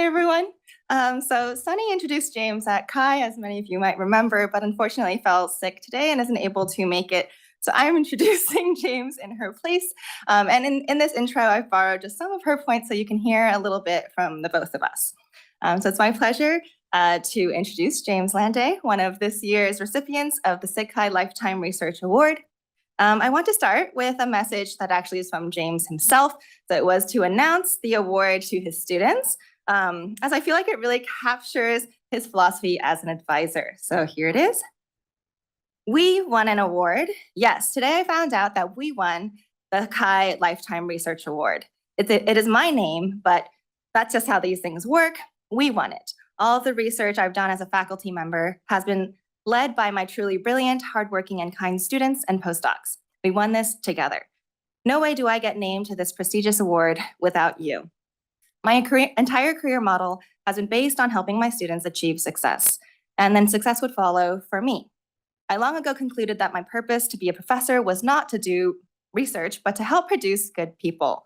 Hi, everyone. So Sunny introduced James at Chi, as many of you might remember, but unfortunately fell sick today and isn't able to make it. So I'm introducing James in her place. And in this intro, I've borrowed just some of her points so you can hear a little bit from the both of us. So it's my pleasure to introduce James Landay, one of this year's recipients of the SIGCHI Lifetime Research Award. I want to start with a message that actually is from James himself. So it was to announce the award to his students, as I feel like it really captures his philosophy as an advisor. So here it is. We won an award. Yes, today I found out that we won the Chi Lifetime Research Award. It is my name, but that's just how these things work. We won it. All of the research I've done as a faculty member has been led by my truly brilliant, hardworking, and kind students and postdocs. We won this together. No way do I get named to this prestigious award without you. My entire career model has been based on helping my students achieve success, and then success would follow for me. I long ago concluded that my purpose to be a professor was not to do research, but to help produce good people,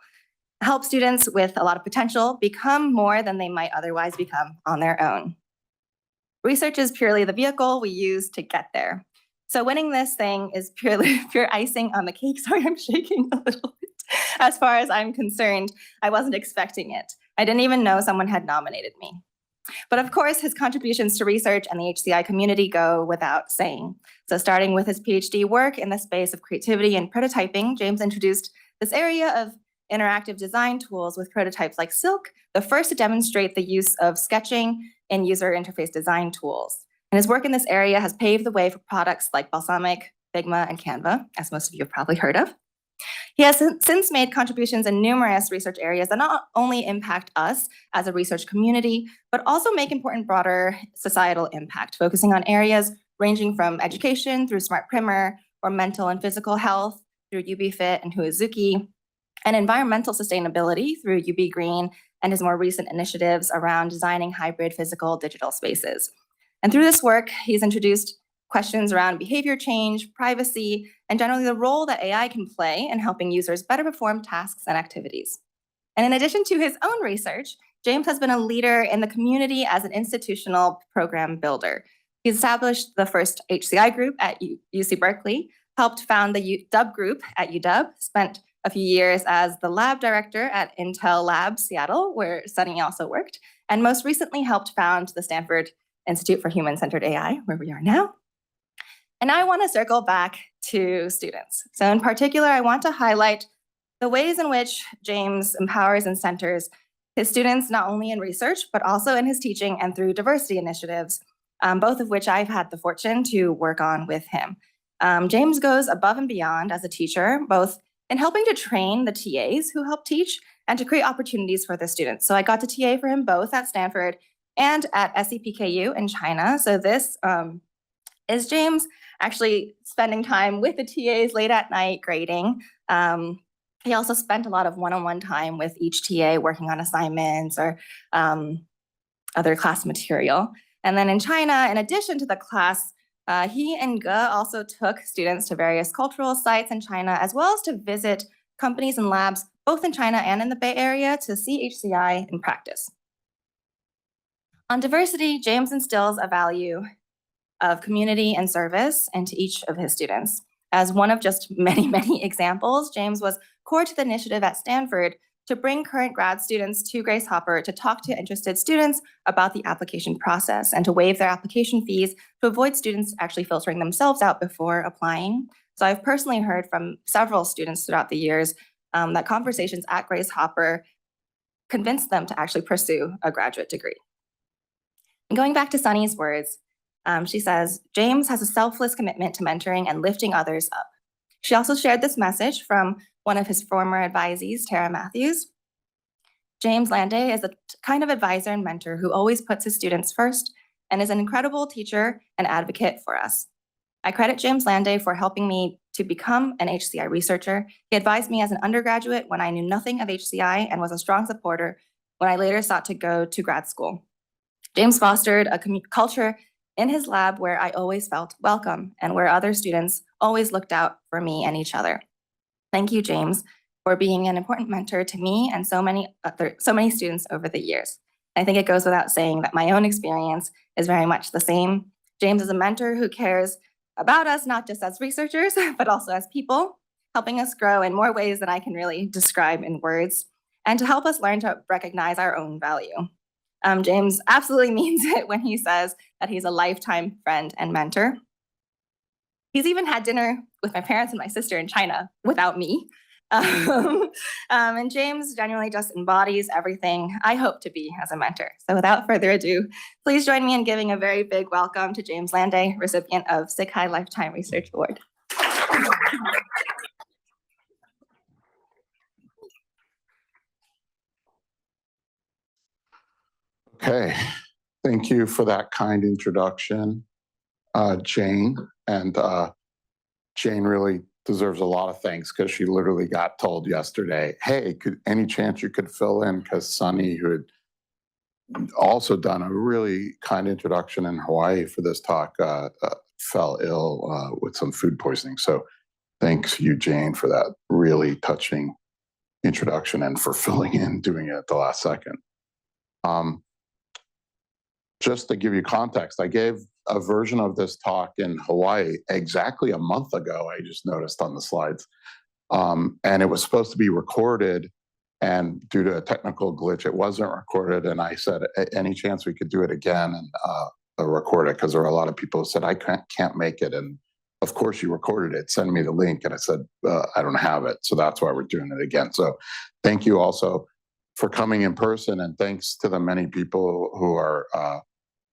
help students with a lot of potential become more than they might otherwise become on their own. Research is purely the vehicle we use to get there. So winning this thing is pure icing on the cake. Sorry, I'm shaking a little bit. As far as I'm concerned, I wasn't expecting it. I didn't even know someone had nominated me. But of course, his contributions to research and the HCI community go without saying. So starting with his PhD work in the space of creativity and prototyping, James introduced this area of interactive design tools with prototypes like Silk, the first to demonstrate the use of sketching in user interface design tools. And his work in this area has paved the way for products like Balsamic, Figma, and Canva, as most of you have probably heard of. He has since made contributions in numerous research areas that not only impact us as a research community, but also make important broader societal impact, focusing on areas ranging from education through Smart Primer, or mental and physical health through UBFit and Huizuki, and environmental sustainability through UB Green and his more recent initiatives around designing hybrid physical digital spaces. And through this work, he's introduced questions around behavior change, privacy, and generally the role that AI can play in helping users better perform tasks and activities. And in addition to his own research, James has been a leader in the community as an institutional program builder. He established the first HCI group at UC Berkeley, helped found the UW group at UW, spent a few years as the lab director at Intel Labs Seattle, where Sunny also worked, and most recently helped found the Stanford Institute for Human-Centered AI, where we are now. And I want to circle back to students. So in particular, I want to highlight the ways in which James empowers and centers his students, not only in research, but also in his teaching and through diversity initiatives, both of which I've had the fortune to work on with him. James goes above and beyond as a teacher, both in helping to train the TAs who help teach and to create opportunities for the students. So I got to TA for him both at Stanford and at SEPKU in China. So this is James actually spending time with the TAs late at night grading. He also spent a lot of one-on-one time with each TA working on assignments or other class material. And then in China, in addition to the class, he and Ge also took students to various cultural sites in China, as well as to visit companies and labs, both in China and in the Bay Area, to see HCI in practice. On diversity, James instills a value of community and service into each of his students. As one of just many, many examples, James was core to the initiative at Stanford to bring current grad students to Grace Hopper to talk to interested students about the application process and to waive their application fees to avoid students actually filtering themselves out before applying. So I've personally heard from several students throughout the years that conversations at Grace Hopper convinced them to actually pursue a graduate degree. And going back to Sunny's words, she says, James has a selfless commitment to mentoring and lifting others up. She also shared this message from one of his former advisees, Tara Matthews. James Landay is a kind of advisor and mentor who always puts his students first and is an incredible teacher and advocate for us. I credit James Landay for helping me to become an HCI researcher. He advised me as an undergraduate when I knew nothing of HCI and was a strong supporter when I later sought to go to grad school. James fostered a culture in his lab where I always felt welcome and where other students always looked out for me and each other. Thank you, James, for being an important mentor to me and so many students over the years. I think it goes without saying that my own experience is very much the same. James is a mentor who cares about us, not just as researchers, but also as people, helping us grow in more ways than I can really describe in words, and to help us learn to recognize our own value. James absolutely means it when he says that he's a lifetime friend and mentor. He's even had dinner with my parents and my sister in China without me. And James genuinely just embodies everything I hope to be as a mentor. So without further ado, please join me in giving a very big welcome to James Landay, recipient of SIG High Lifetime Research Award. Okay, thank you for that kind introduction, Jane. And Jane really deserves a lot of thanks because she literally got told yesterday, hey, any chance you could fill in, because Sunny, who had also done a really kind introduction in Hawaii for this talk, fell ill with some food poisoning. So thanks you, Jane, for that really touching introduction and for filling in, doing it at the last second. Just to give you context, I gave a version of this talk in Hawaii exactly a month ago, I just noticed on the slides. And it was supposed to be recorded, and due to a technical glitch, it wasn't recorded. And I said, any chance we could do it again and record it? Because there were a lot of people who said, I can't make it. And of course you recorded it, send me the link. And I said, I don't have it. So that's why we're doing it again. So thank you also for coming in person. And thanks to the many people who are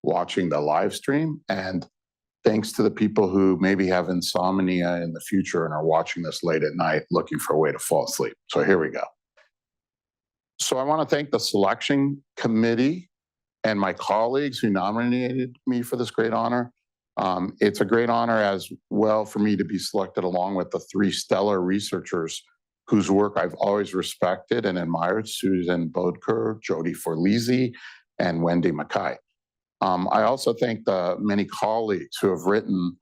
watching the live stream, and thanks to the people who maybe have insomnia in the future and are watching this late at night looking for a way to fall asleep. So here we go. So I want to thank the selection committee and my colleagues who nominated me for this great honor. It's a great honor as well for me to be selected along with the three stellar researchers whose work I've always respected and admired: Susan Bodker, Jody Forlisi, and Wendy Mackay. I also thank the many colleagues who have written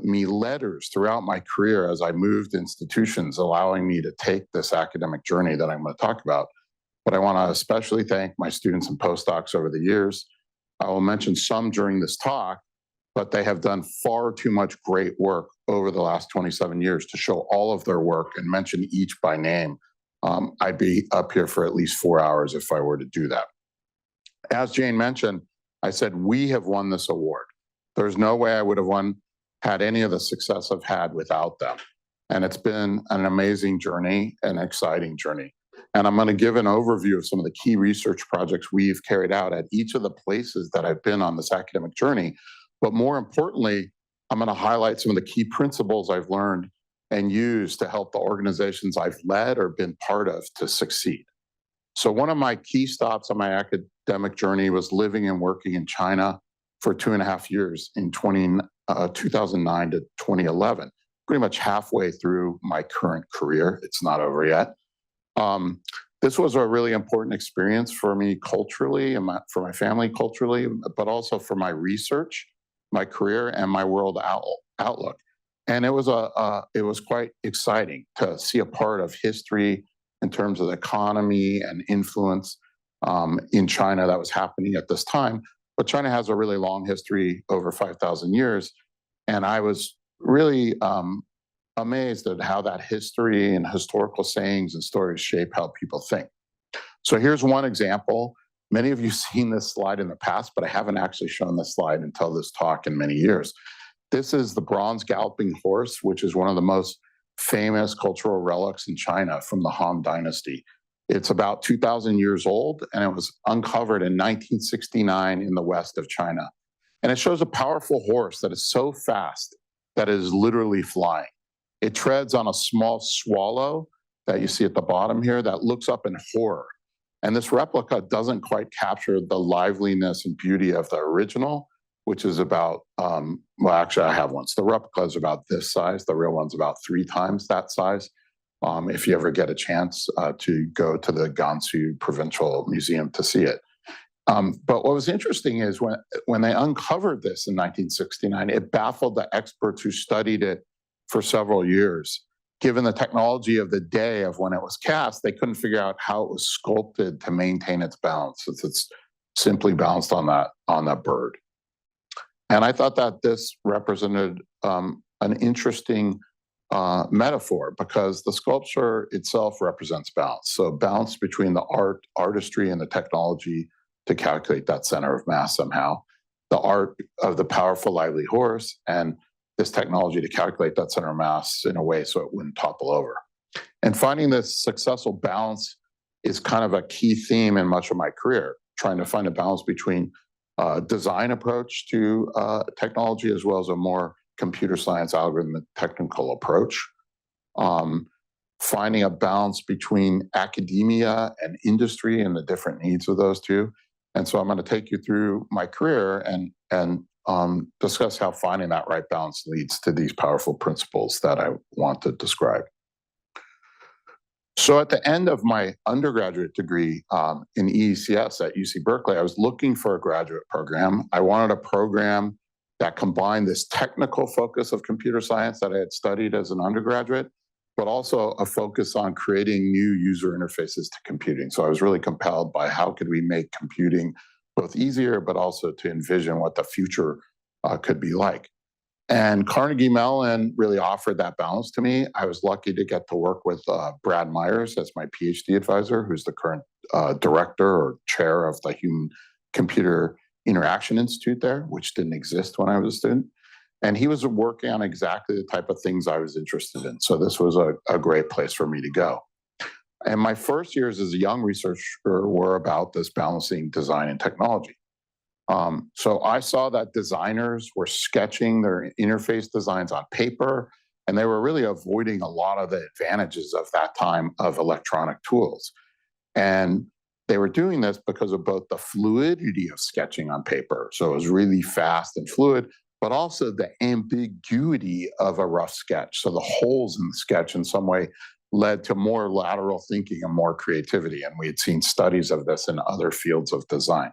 me letters throughout my career as I moved institutions, allowing me to take this academic journey that I'm going to talk about. But I want to especially thank my students and postdocs over the years. I will mention some during this talk, but they have done far too much great work over the last 27 years to show all of their work and mention each by name. I'd be up here for at least 4 hours if I were to do that. As Jane mentioned, I said, we have won this award. There's no way I would have had any of the success I've had without them. And it's been an amazing journey, an exciting journey. And I'm going to give an overview of some of the key research projects we've carried out at each of the places that I've been on this academic journey. But more importantly, I'm going to highlight some of the key principles I've learned and used to help the organizations I've led or been part of to succeed. So one of my key stops on my academic journey was living and working in China for 2.5 years in 2009 to 2011, pretty much halfway through my current career. It's not over yet. This was a really important experience for me culturally and for my family culturally, but also for my research, my career, and my world outlook. And it was quite exciting to see a part of history in terms of the economy and influence in China that was happening at this time. But China has a really long history, over 5,000 years. And I was really amazed at how that history and historical sayings and stories shape how people think. So here's one example. Many of you have seen this slide in the past, but I haven't actually shown this slide until this talk in many years. This is the bronze galloping horse, which is one of the most famous cultural relics in China from the Han Dynasty. It's about 2,000 years old, and it was uncovered in 1969 in the west of China. And it shows a powerful horse that is so fast that it is literally flying. It treads on a small swallow that you see at the bottom here that looks up in horror. And this replica doesn't quite capture the liveliness and beauty of the original, which is about, well, actually I have one. So the replica is about this size. The real one's about 3 times that size. If you ever get a chance to go to the Gansu Provincial Museum to see it. But what was interesting is when they uncovered this in 1969, it baffled the experts who studied it for several years. Given the technology of the day of when it was cast, they couldn't figure out how it was sculpted to maintain its balance, since it's simply balanced on that bird. And I thought that this represented an interesting metaphor, because the sculpture itself represents balance. So balance between the artistry and the technology to calculate that center of mass somehow, the art of the powerful, lively horse, and this technology to calculate that center of mass in a way so it wouldn't topple over. And finding this successful balance is kind of a key theme in much of my career, trying to find a balance between design approach to technology as well as a more computer science algorithmic technical approach. Finding a balance between academia and industry and the different needs of those two. And so I'm going to take you through my career and discuss how finding that right balance leads to these powerful principles that I want to describe. So at the end of my undergraduate degree in EECS at UC Berkeley, I was looking for a graduate program. I wanted a program that combined this technical focus of computer science that I had studied as an undergraduate, but also a focus on creating new user interfaces to computing. So I was really compelled by how could we make computing both easier, but also to envision what the future could be like. And Carnegie Mellon really offered that balance to me. I was lucky to get to work with Brad Myers as my PhD advisor, who's the current director or chair of the Human Computer Interaction Institute there, which didn't exist when I was a student. And he was working on exactly the type of things I was interested in. So this was a great place for me to go. And my first years as a young researcher were about this balancing design and technology. So I saw that designers were sketching their interface designs on paper, and they were really avoiding a lot of the advantages of that time of electronic tools. And they were doing this because of both the fluidity of sketching on paper, so it was really fast and fluid, but also the ambiguity of a rough sketch. So the holes in the sketch in some way led to more lateral thinking and more creativity. And we had seen studies of this in other fields of design.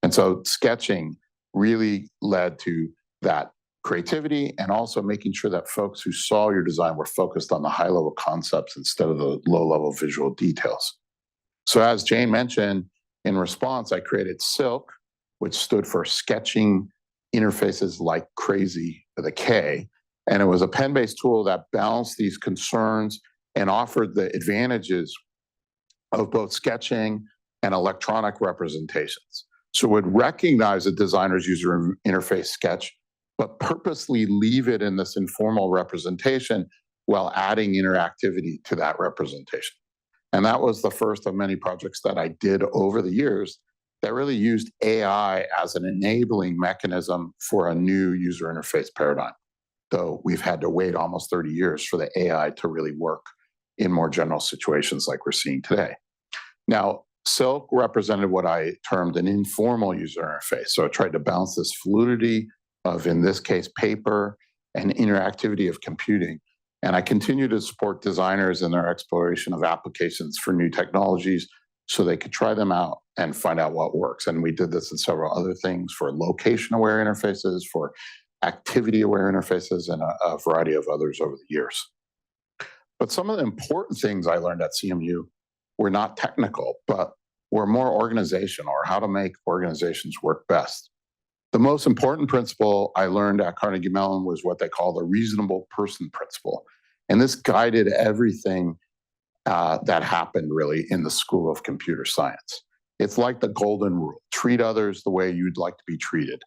And so sketching really led to that creativity and also making sure that folks who saw your design were focused on the high-level concepts instead of the low-level visual details. So as Jane mentioned, in response, I created Silk, which stood for Sketching Interfaces Like Crazy with a K. And it was a pen-based tool that balanced these concerns and offered the advantages of both sketching and electronic representations. So it would recognize a designer's user interface sketch, but purposely leave it in this informal representation while adding interactivity to that representation. And that was the first of many projects that I did over the years that really used AI as an enabling mechanism for a new user interface paradigm. Though we've had to wait almost 30 years for the AI to really work in more general situations like we're seeing today. Now, Silk represented what I termed an informal user interface. So it tried to balance this fluidity of, in this case, paper and interactivity of computing. And I continue to support designers in their exploration of applications for new technologies so they could try them out and find out what works. And we did this in several other things for location-aware interfaces, for activity-aware interfaces, and a variety of others over the years. But some of the important things I learned at CMU were not technical, but were more organizational, or how to make organizations work best. The most important principle I learned at Carnegie Mellon was what they call the reasonable person principle. And this guided everything that happened really in the School of Computer Science. It's like the golden rule: treat others the way you'd like to be treated.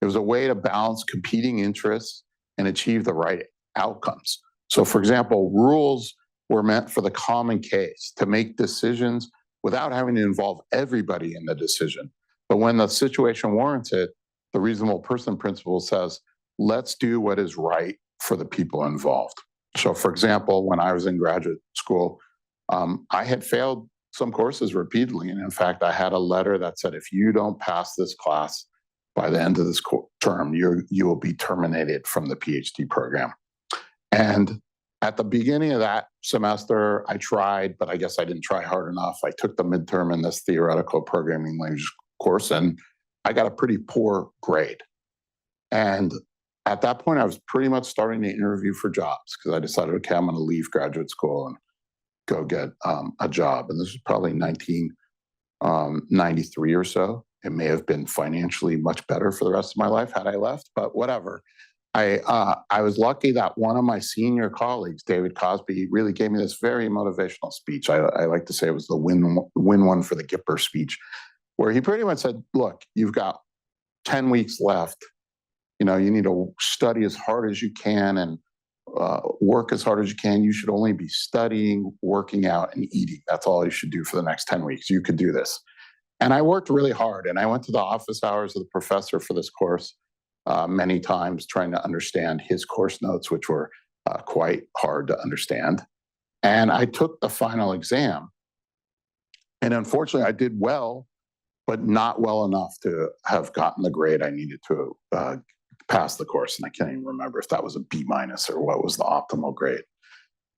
It was a way to balance competing interests and achieve the right outcomes. So for example, rules were meant for the common case, to make decisions without having to involve everybody in the decision. But when the situation warrants it, the reasonable person principle says, let's do what is right for the people involved. So for example, when I was in graduate school, I had failed some courses repeatedly. And in fact, I had a letter that said, if you don't pass this class by the end of this term, you will be terminated from the PhD program. And at the beginning of that semester, I tried, but I guess I didn't try hard enough. I took the midterm in this theoretical programming language course, and I got a pretty poor grade. And at that point, I was pretty much starting to interview for jobs because I decided, okay, I'm going to leave graduate school and go get a job. And this was probably 1993 or so. It may have been financially much better for the rest of my life had I left, but whatever. I was lucky that one of my senior colleagues, David Cosby, really gave me this very motivational speech. I like to say it was the win one for the Gipper speech, where he pretty much said, look, you've got 10 weeks left. You know, you need to study as hard as you can and work as hard as you can. You should only be studying, working out, and eating. That's all you should do for the next 10 weeks. You could do this. And I worked really hard, and I went to the office hours of the professor for this course many times, trying to understand his course notes, which were quite hard to understand. And I took the final exam, and unfortunately, I did well, but not well enough to have gotten the grade I needed to pass the course. And I can't even remember if that was a B- or what was the optimal grade.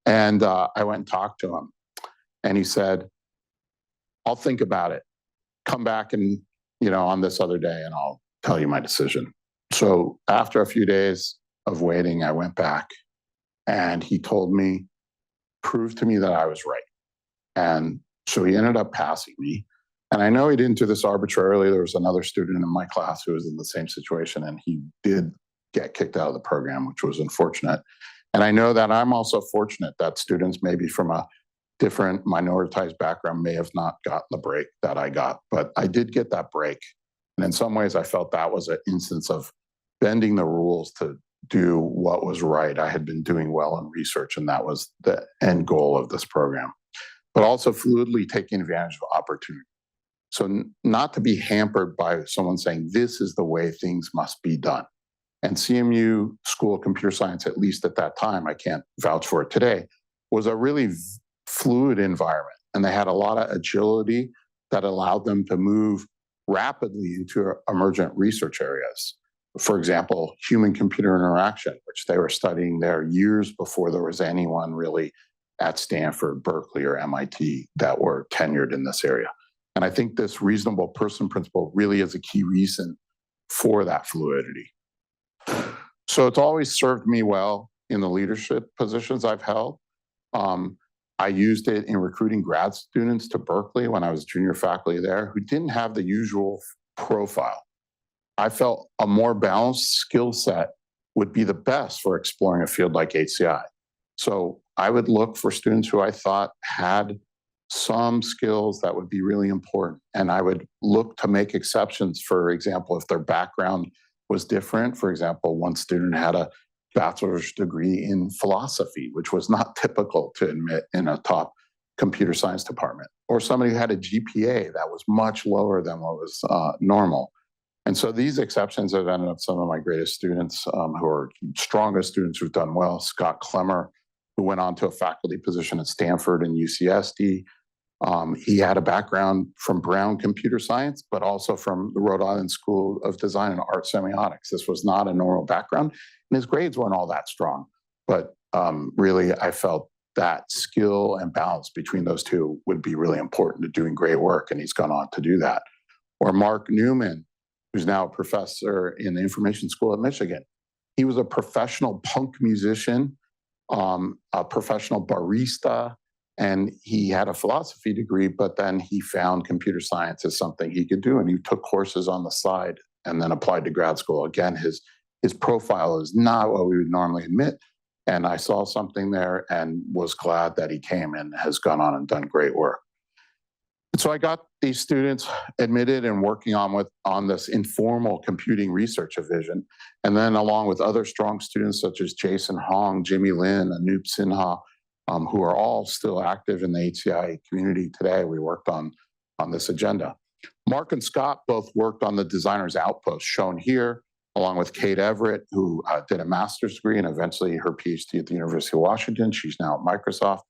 And I went and talked to him, and he said, I'll think about it. Come back and, on this other day, and I'll tell you my decision. So after a few days of waiting, I went back, and he told me, prove to me that I was right. And so he ended up passing me. And I know he didn't do this arbitrarily. There was another student in my class who was in the same situation, and he did get kicked out of the program, which was unfortunate. And I know that I'm also fortunate that students maybe from a different minoritized background may have not gotten the break that I got, but I did get that break. And in some ways, I felt that was an instance of bending the rules to do what was right. I had been doing well in research, and that was the end goal of this program, but also fluidly taking advantage of opportunity. So not to be hampered by someone saying, this is the way things must be done. And CMU School of Computer Science, at least at that time, I can't vouch for it today, was a really fluid environment. And they had a lot of agility that allowed them to move rapidly into emergent research areas. For example, human-computer interaction, which they were studying there years before there was anyone really at Stanford, Berkeley, or MIT that were tenured in this area. And I think this reasonable person principle really is a key reason for that fluidity. So it's always served me well in the leadership positions I've held. I used it in recruiting grad students to Berkeley when I was junior faculty there who didn't have the usual profile. I felt a more balanced skill set would be the best for exploring a field like HCI. So I would look for students who I thought had some skills that would be really important. And I would look to make exceptions, for example, if their background was different. For example, one student had a bachelor's degree in philosophy, which was not typical to admit in a top computer science department, or somebody who had a GPA that was much lower than what was normal. And so these exceptions have ended up some of my greatest students who are strongest students who've done well. Scott Clemmer, who went on to a faculty position at Stanford and UCSD. He had a background from Brown Computer Science, but also from the Rhode Island School of Design and Art Semiotics. This was not a normal background, and his grades weren't all that strong. But really, I felt that skill and balance between those two would be really important to doing great work, and he's gone on to do that. Or Mark Newman, who's now a professor in the Information School at Michigan. He was a professional punk musician, a professional barista, and he had a philosophy degree, but then he found computer science as something he could do, and he took courses on the side and then applied to grad school. Again, his profile is not what we would normally admit, and I saw something there and was glad that he came and has gone on and done great work. And so I got these students admitted and working on this informal computing research division, and then along with other strong students such as Jason Hong, Jimmy Lin, Anup Sinha, who are all still active in the HCI community today. We worked on this agenda. Mark and Scott both worked on the Designer's Outpost shown here, along with Kate Everett, who did a master's degree and eventually her PhD at the University of Washington. She's now at Microsoft.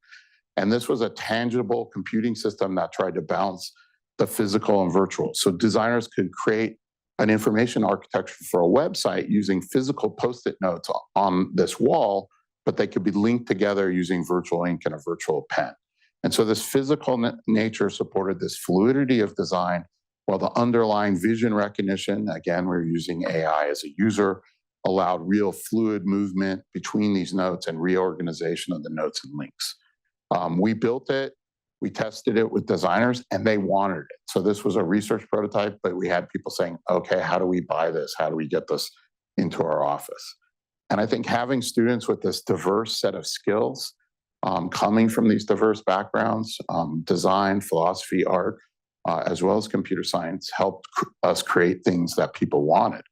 And this was a tangible computing system that tried to balance the physical and virtual. So designers could create an information architecture for a website using physical Post-it notes on this wall, but they could be linked together using virtual ink and a virtual pen. And so this physical nature supported this fluidity of design, while the underlying vision recognition, again, we're using AI as a user, allowed real fluid movement between these notes and reorganization of the notes and links. We built it We tested it with designers and they wanted it. So this was a research prototype, but we had people saying, okay, how do we buy this? How do we get this into our office? And I think having students with this diverse set of skills, coming from these diverse backgrounds, design, philosophy, art, as well as computer science, helped us create things that people wanted.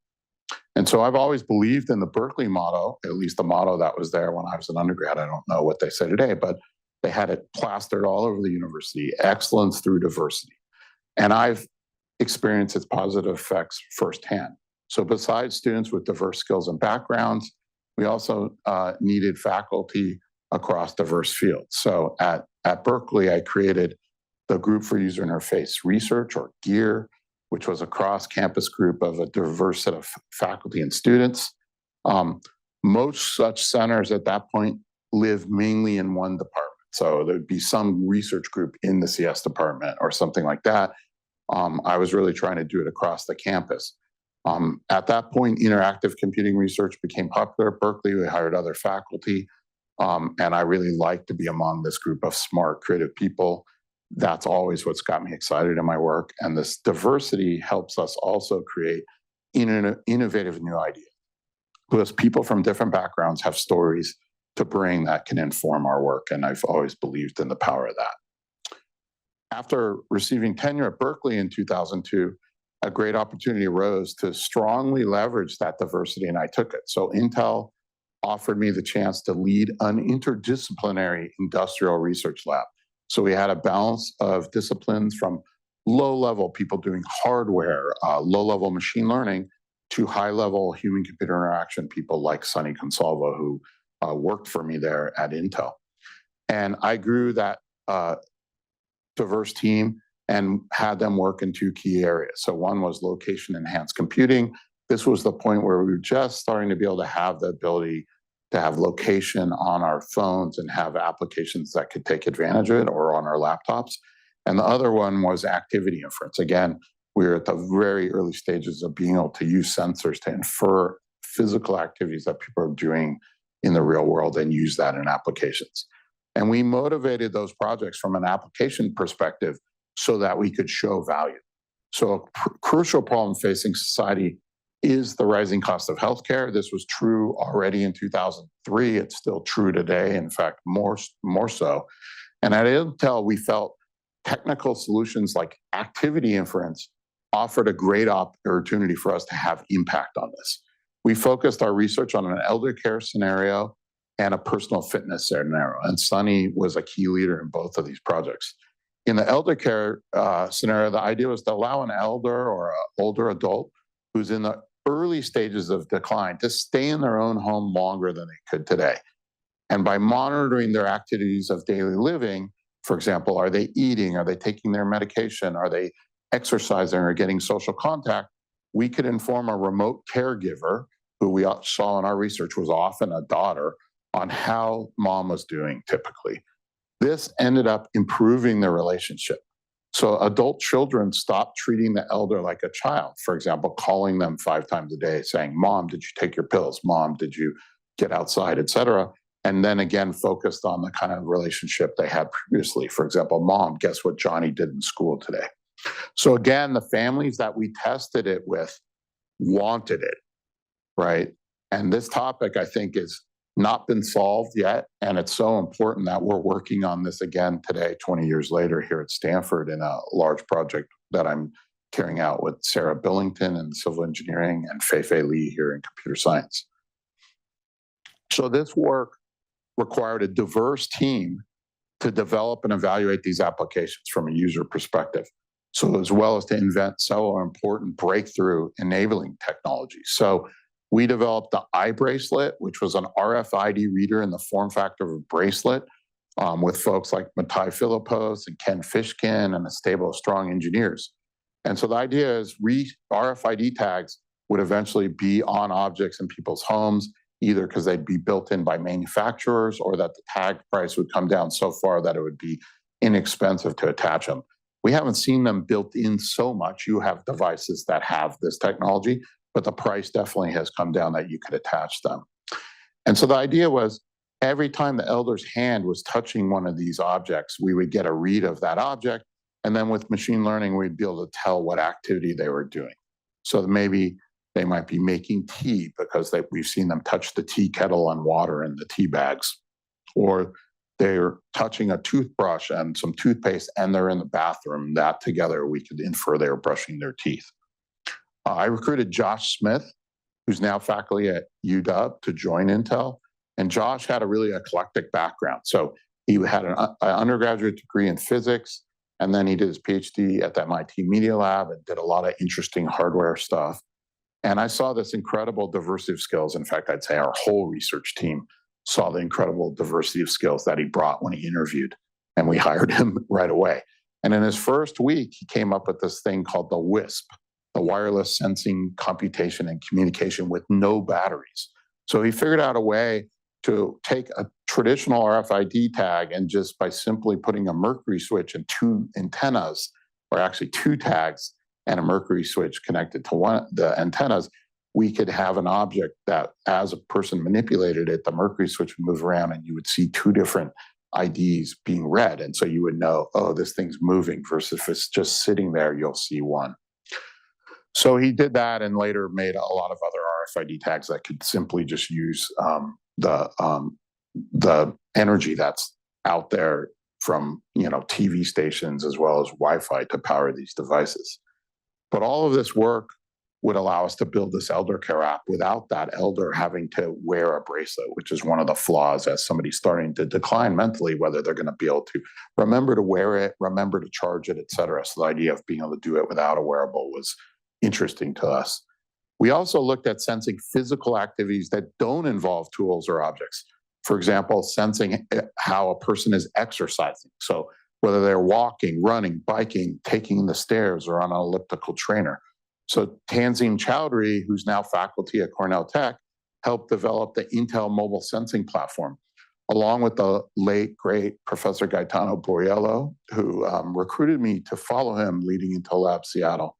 And so I've always believed in the Berkeley motto, at least the motto that was there when I was an undergrad. I don't know what they say today, but they had it plastered all over the university: excellence through diversity. And I've experienced its positive effects firsthand. So besides students with diverse skills and backgrounds, we also needed faculty across diverse fields. So at Berkeley, I created the Group for User Interface Research, or GEAR, which was a cross-campus group of a diverse set of faculty and students. Most such centers at that point live mainly in one department. So there'd be some research group in the CS department or something like that. I was really trying to do it across the campus. At that point, interactive computing research became popular at Berkeley. We hired other faculty, and I really like to be among this group of smart, creative people. That's always what's got me excited in my work. And this diversity helps us also create innovative new ideas, because people from different backgrounds have stories to bring that can inform our work. And I've always believed in the power of that. After receiving tenure at Berkeley in 2002, a great opportunity arose to strongly leverage that diversity, and I took it. So Intel offered me the chance to lead an interdisciplinary industrial research lab. So we had a balance of disciplines, from low-level people doing hardware, low-level machine learning, to high-level human-computer interaction people like Sonny Consalvo, who worked for me there at Intel. And I grew that diverse team and had them work in two key areas. So one was location-enhanced computing. This was the point where we were just starting to be able to have the ability to have location on our phones and have applications that could take advantage of it, or on our laptops. And the other one was activity inference. Again, we were at the very early stages of being able to use sensors to infer physical activities that people are doing in the real world and use that in applications. And we motivated those projects from an application perspective so that we could show value. So a crucial problem facing society is the rising cost of healthcare. This was true already in 2003. It's still true today, in fact, more so. And at Intel, we felt technical solutions like activity inference offered a great opportunity for us to have impact on this. We focused our research on an elder care scenario and a personal fitness scenario, and Sonny was a key leader in both of these projects. In the elder care scenario, the idea was to allow an elder or an older adult who's in the early stages of decline to stay in their own home longer than they could today. And by monitoring their activities of daily living, for example, are they eating? Are they taking their medication? Are they exercising or getting social contact? We could inform a remote caregiver, who we saw in our research was often a daughter, on how mom was doing typically. This ended up improving the relationship. So adult children stopped treating the elder like a child. For example, calling them 5 times a day, saying, "Mom, did you take your pills? Mom, did you get outside?" etc. And then again, focused on the kind of relationship they had previously. For example, "Mom, guess what Johnny did in school today?" So again, the families that we tested it with wanted it, right? And this topic, I think, is not been solved yet. And it's so important that we're working on this again today, 20 years later, here at Stanford, in a large project that I'm carrying out with Sarah Billington in civil engineering and Fei-Fei Li here in computer science. So this work required a diverse team to develop and evaluate these applications from a user perspective. So as well as to invent several important breakthrough enabling technologies. So we developed the iBracelet, which was an RFID reader in the form factor of a bracelet, with folks like Matai Philippos and Ken Fishkin and a stable of strong engineers. And so the idea is RFID tags would eventually be on objects in people's homes, either because they'd be built in by manufacturers, or that the tag price would come down so far that it would be inexpensive to attach them. We haven't seen them built in so much. You have devices that have this technology, but the price definitely has come down that you could attach them. And so the idea was, every time the elder's hand was touching one of these objects, we would get a read of that object. And then with machine learning, we'd be able to tell what activity they were doing. So maybe they might be making tea because we've seen them touch the tea kettle and water in the tea bags, or they're touching a toothbrush and some toothpaste and they're in the bathroom. That together, we could infer they were brushing their teeth. I recruited Josh Smith, who's now faculty at UW, to join Intel. And Josh had a really eclectic background. So he had an undergraduate degree in physics, and then he did his PhD at the MIT Media Lab and did a lot of interesting hardware stuff. And I saw this incredible diversity of skills. In fact, I'd say our whole research team saw the incredible diversity of skills that he brought when he interviewed, and we hired him right away. And in his first week, he came up with this thing called the WISP, the wireless sensing, computation, and communication with no batteries. So he figured out a way to take a traditional RFID tag and just by simply putting a mercury switch and two antennas, or actually two tags and a mercury switch connected to the antennas, we could have an object that as a person manipulated it, the mercury switch would move around and you would see two different IDs being read. And so you would know, oh, this thing's moving, versus if it's just sitting there, you'll see one. So he did that and later made a lot of other RFID tags that could simply just use the energy that's out there from TV stations as well as Wi-Fi to power these devices. But all of this work would allow us to build this elder care app without that elder having to wear a bracelet, which is one of the flaws as somebody's starting to decline mentally, whether they're going to be able to remember to wear it, remember to charge it, et cetera. So the idea of being able to do it without a wearable was interesting to us. We also looked at sensing physical activities that don't involve tools or objects. For example, sensing how a person is exercising. So whether they're walking, running, biking, taking the stairs, or on an elliptical trainer. So Tanzim Chowdhury, who's now faculty at Cornell Tech, helped develop the Intel mobile sensing platform, along with the late, great Professor Gaetano Borriello, who recruited me to follow him leading Intel Lab Seattle,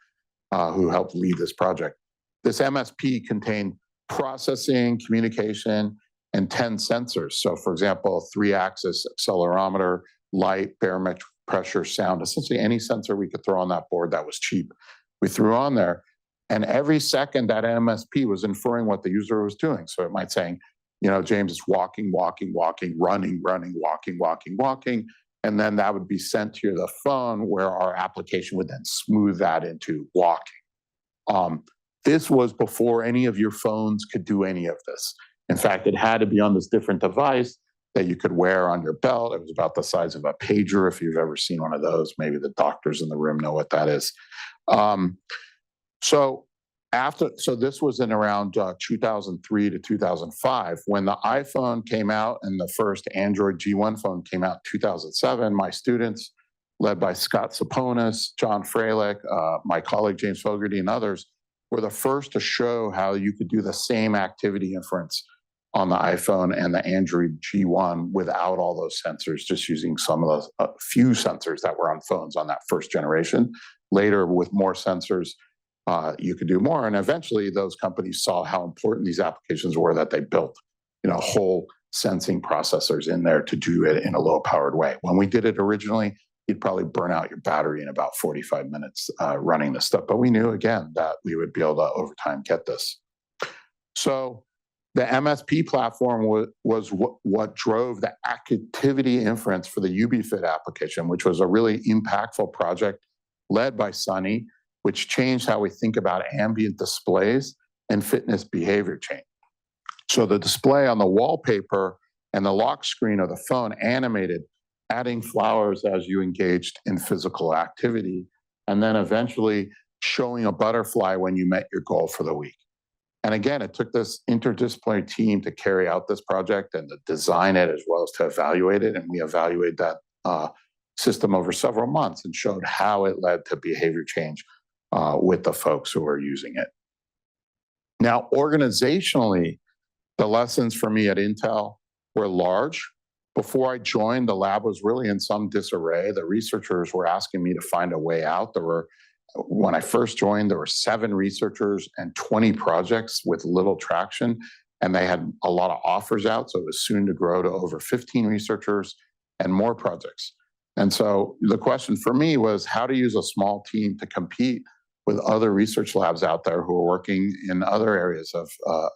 who helped lead this project. This MSP contained processing, communication, and 10 sensors. So for example, 3-axis accelerometer, light, barometric pressure, sound, essentially any sensor we could throw on that board that was cheap, we threw on there. And every second that MSP was inferring what the user was doing. So it might saying, James is walking, walking, walking, running, running, walking, walking, walking. And then that would be sent to the phone where our application would then smooth that into walking. This was before any of your phones could do any of this. In fact, it had to be on this different device that you could wear on your belt. It was about the size of a pager, if you've ever seen one of those. Maybe the doctors in the room know what that is. So this was in around 2003 to 2005. When the iPhone came out and the first Android G1 phone came out in 2007, my students, led by Scott Saponis, John Freilich, my colleague James Fogarty, and others, were the first to show how you could do the same activity inference on the iPhone and the Android G1 without all those sensors, just using some of those few sensors that were on phones on that first generation. Later, with more sensors, you could do more. And eventually, those companies saw how important these applications were that they built, whole sensing processors in there to do it in a low-powered way. When we did it originally, you'd probably burn out your battery in about 45 minutes running this stuff. But we knew, again, that we would be able to, over time, get this. So the MSP platform was what drove the activity inference for the UbiFit application, which was a really impactful project led by Sunny, which changed how we think about ambient displays and fitness behavior change. So the display on the wallpaper and the lock screen of the phone animated, adding flowers as you engaged in physical activity, and then eventually showing a butterfly when you met your goal for the week. And again, it took this interdisciplinary team to carry out this project and to design it as well as to evaluate it. And we evaluated that system over several months and showed how it led to behavior change with the folks who are using it. Now, organizationally, the lessons for me at Intel were large. Before I joined, the lab was really in some disarray. The researchers were asking me to find a way out. When I first joined, there were 7 researchers and 20 projects with little traction. and they had a lot of offers out. So it was soon to grow to over 15 researchers and more projects. And so the question for me was how to use a small team to compete with other research labs out there who are working in other areas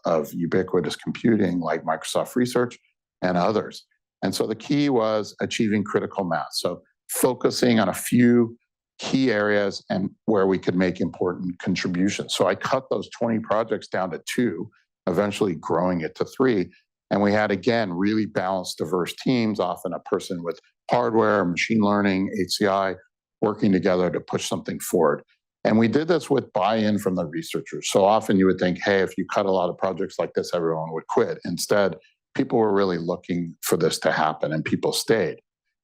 of ubiquitous computing like Microsoft Research and others. And so the key was achieving critical mass. So focusing on a few key areas and where we could make important contributions. So I cut those 20 projects down to 2, eventually growing it to 3. And we had, again, really balanced, diverse teams, often a person with hardware, machine learning, HCI, working together to push something forward. And we did this with buy-in from the researchers. So often you would think, hey, if you cut a lot of projects like this, everyone would quit. Instead, people were really looking for this to happen, and people stayed.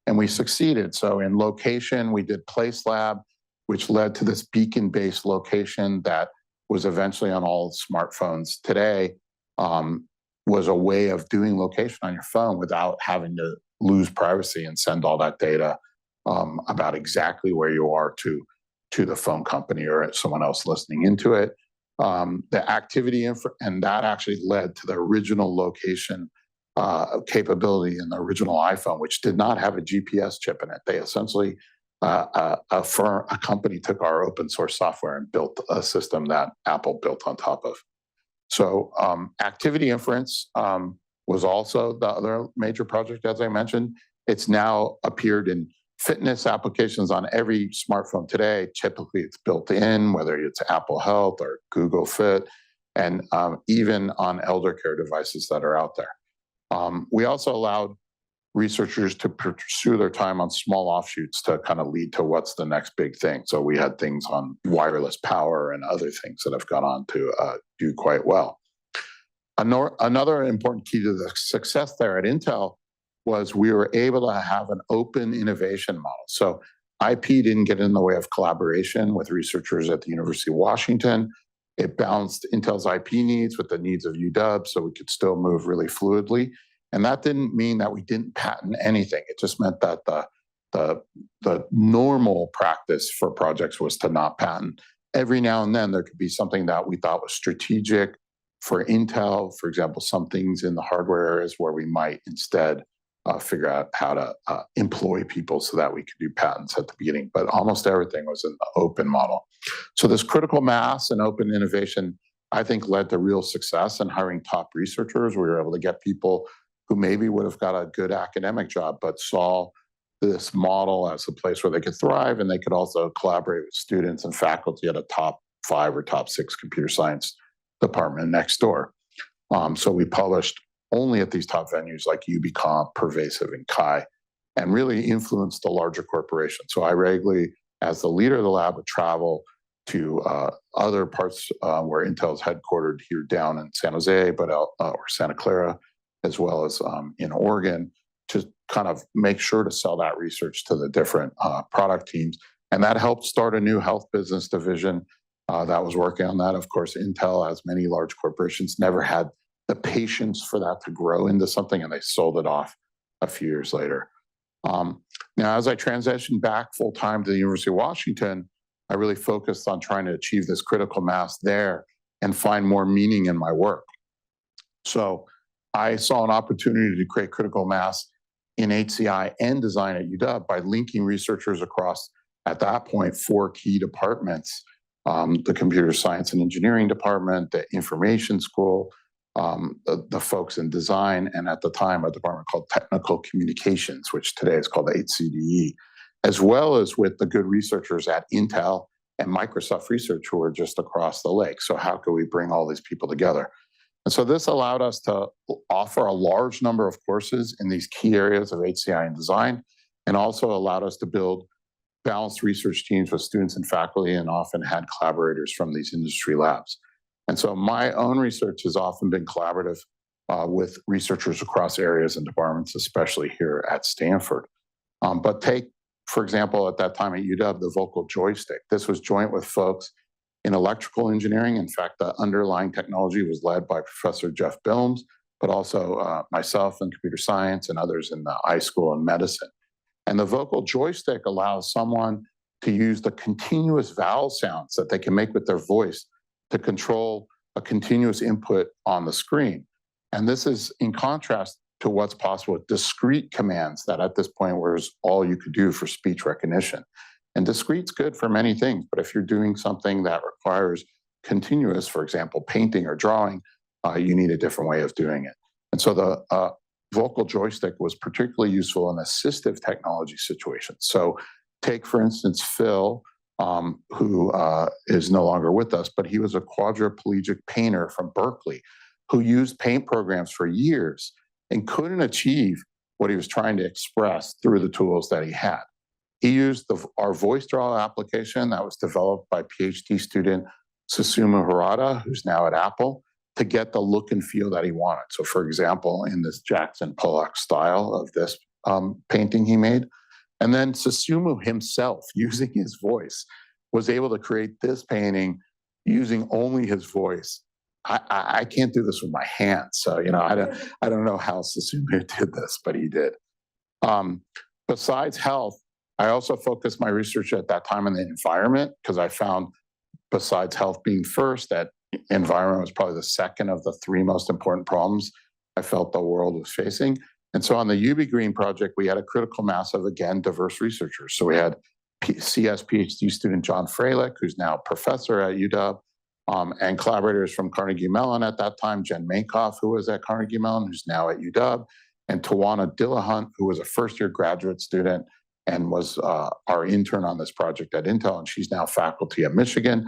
And we succeeded. So in location, we did Place Lab, which led to this beacon-based location that was eventually on all smartphones today, was a way of doing location on your phone without having to lose privacy and send all that data about exactly where you are to the phone company or someone else listening into it. The activity and that actually led to the original location capability in the original iPhone, which did not have a GPS chip in it. They essentially, a company took our open source software and built a system that Apple built on top of. So activity inference was also the other major project, as I mentioned. It's now appeared in fitness applications on every smartphone today. Typically, it's built in, whether it's Apple Health or Google Fit, and even on elder care devices that are out there. We also allowed researchers to pursue their time on small offshoots to kind of lead to what's the next big thing. So we had things on wireless power and other things that have gone on to do quite well. Another important key to the success there at Intel was we were able to have an open innovation model. So IP didn't get in the way of collaboration with researchers at the University of Washington. It balanced Intel's IP needs with the needs of UW, so we could still move really fluidly. And that didn't mean that we didn't patent anything. It just meant that the normal practice for projects was to not patent. Every now and then there could be something that we thought was strategic for Intel, for example, some things in the hardware areas where we might instead figure out how to employ people so that we could do patents at the beginning. But almost everything was in the open model. So this critical mass and open innovation, I think, led to real success in hiring top researchers. We were able to get people who maybe would have got a good academic job, but saw this model as a place where they could thrive, and they could also collaborate with students and faculty at a top 5 or top 6 computer science department next door. So we published only at these top venues like UBComp, Pervasive, and Chi, and really influenced the larger corporations. So I regularly, as the leader of the lab, would travel to other parts where Intel is headquartered here down in San Jose, but or Santa Clara, as well as in Oregon, to kind of make sure to sell that research to the different product teams. And that helped start a new health business division that was working on that. Of course, Intel, as many large corporations, never had the patience for that to grow into something, and they sold it off a few years later. Now, as I transitioned back full-time to the University of Washington, I really focused on trying to achieve this critical mass there and find more meaning in my work. So I saw an opportunity to create critical mass in HCI and design at UW by linking researchers across, at that point, 4 key departments: the computer science and engineering department, the information school, the folks in design, and at the time a department called technical communications, which today is called HCDE, as well as with the good researchers at Intel and Microsoft Research who are just across the lake. So how could we bring all these people together? And so this allowed us to offer a large number of courses in these key areas of HCI and design, and also allowed us to build balanced research teams with students and faculty, and often had collaborators from these industry labs. And so my own research has often been collaborative with researchers across areas and departments, especially here at Stanford. But take, for example, at that time at UW, the vocal joystick. This was joint with folks in electrical engineering. In fact, the underlying technology was led by Professor Jeff Bilms, but also myself in computer science and others in the iSchool and medicine. And the vocal joystick allows someone to use the continuous vowel sounds that they can make with their voice to control a continuous input on the screen. And this is in contrast to what's possible with discrete commands that at this point was all you could do for speech recognition. And discrete's good for many things, but if you're doing something that requires continuous, for example, painting or drawing, you need a different way of doing it. And so the vocal joystick was particularly useful in assistive technology situations. So take, for instance, Phil, who is no longer with us, but he was a quadriplegic painter from Berkeley who used paint programs for years and couldn't achieve what he was trying to express through the tools that he had. He used our voice draw application that was developed by PhD student Susumu Harada, who's now at Apple, to get the look and feel that he wanted. So for example, in this Jackson Pollock style of this painting he made, and then Susumu himself, using his voice, was able to create this painting using only his voice. I can't do this with my hands. So, you know, I don't know how Susumu did this, but he did. Besides health, I also focused my research at that time on the environment, because I found, besides health being first, that environment was probably the second of the three most important problems I felt the world was facing. And so on the UB Green project, we had a critical mass of, again, diverse researchers. So we had CS PhD student John Freilich, who's now professor at UW, and collaborators from Carnegie Mellon at that time, Jen Mankoff, who was at Carnegie Mellon, who's now at UW, and Tawana Dillahunt, who was a first-year graduate student and was our intern on this project at Intel, and she's now faculty at Michigan.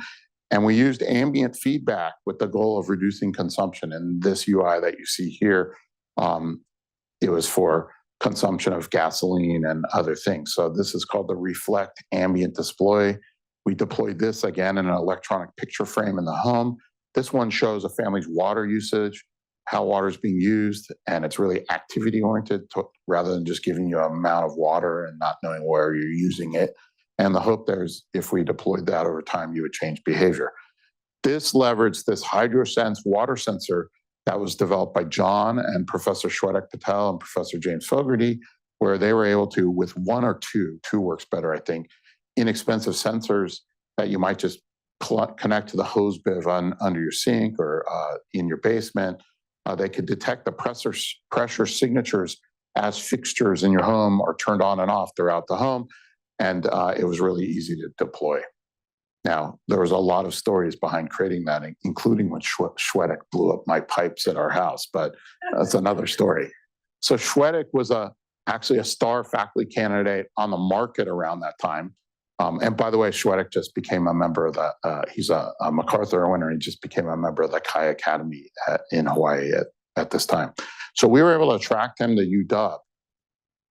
And we used ambient feedback with the goal of reducing consumption. And this UI that you see here, it was for consumption of gasoline and other things. So this is called the Reflect Ambient Display. We deployed this again in an electronic picture frame in the home. This one shows a family's water usage, how water is being used, and it's really activity oriented rather than just giving you an amount of water and not knowing where you're using it. And the hope there is if we deployed that over time, you would change behavior. This leveraged this HydroSense water sensor that was developed by John and Professor Shwetak Patel and Professor James Fogarty, where they were able to, with one or two works better, I think, inexpensive sensors that you might just connect to the hose bib under your sink or in your basement. They could detect the pressure signatures as fixtures in your home are turned on and off throughout the home. And it was really easy to deploy. Now, there was a lot of stories behind creating that, including when Shwetak blew up my pipes at our house, but that's another story. So Shwetak was actually a star faculty candidate on the market around that time. And by the way, Shwetak just became a member of the, he's a MacArthur winner, and he just became a member of the Kai Academy in Hawaii at this time. So we were able to attract him to UW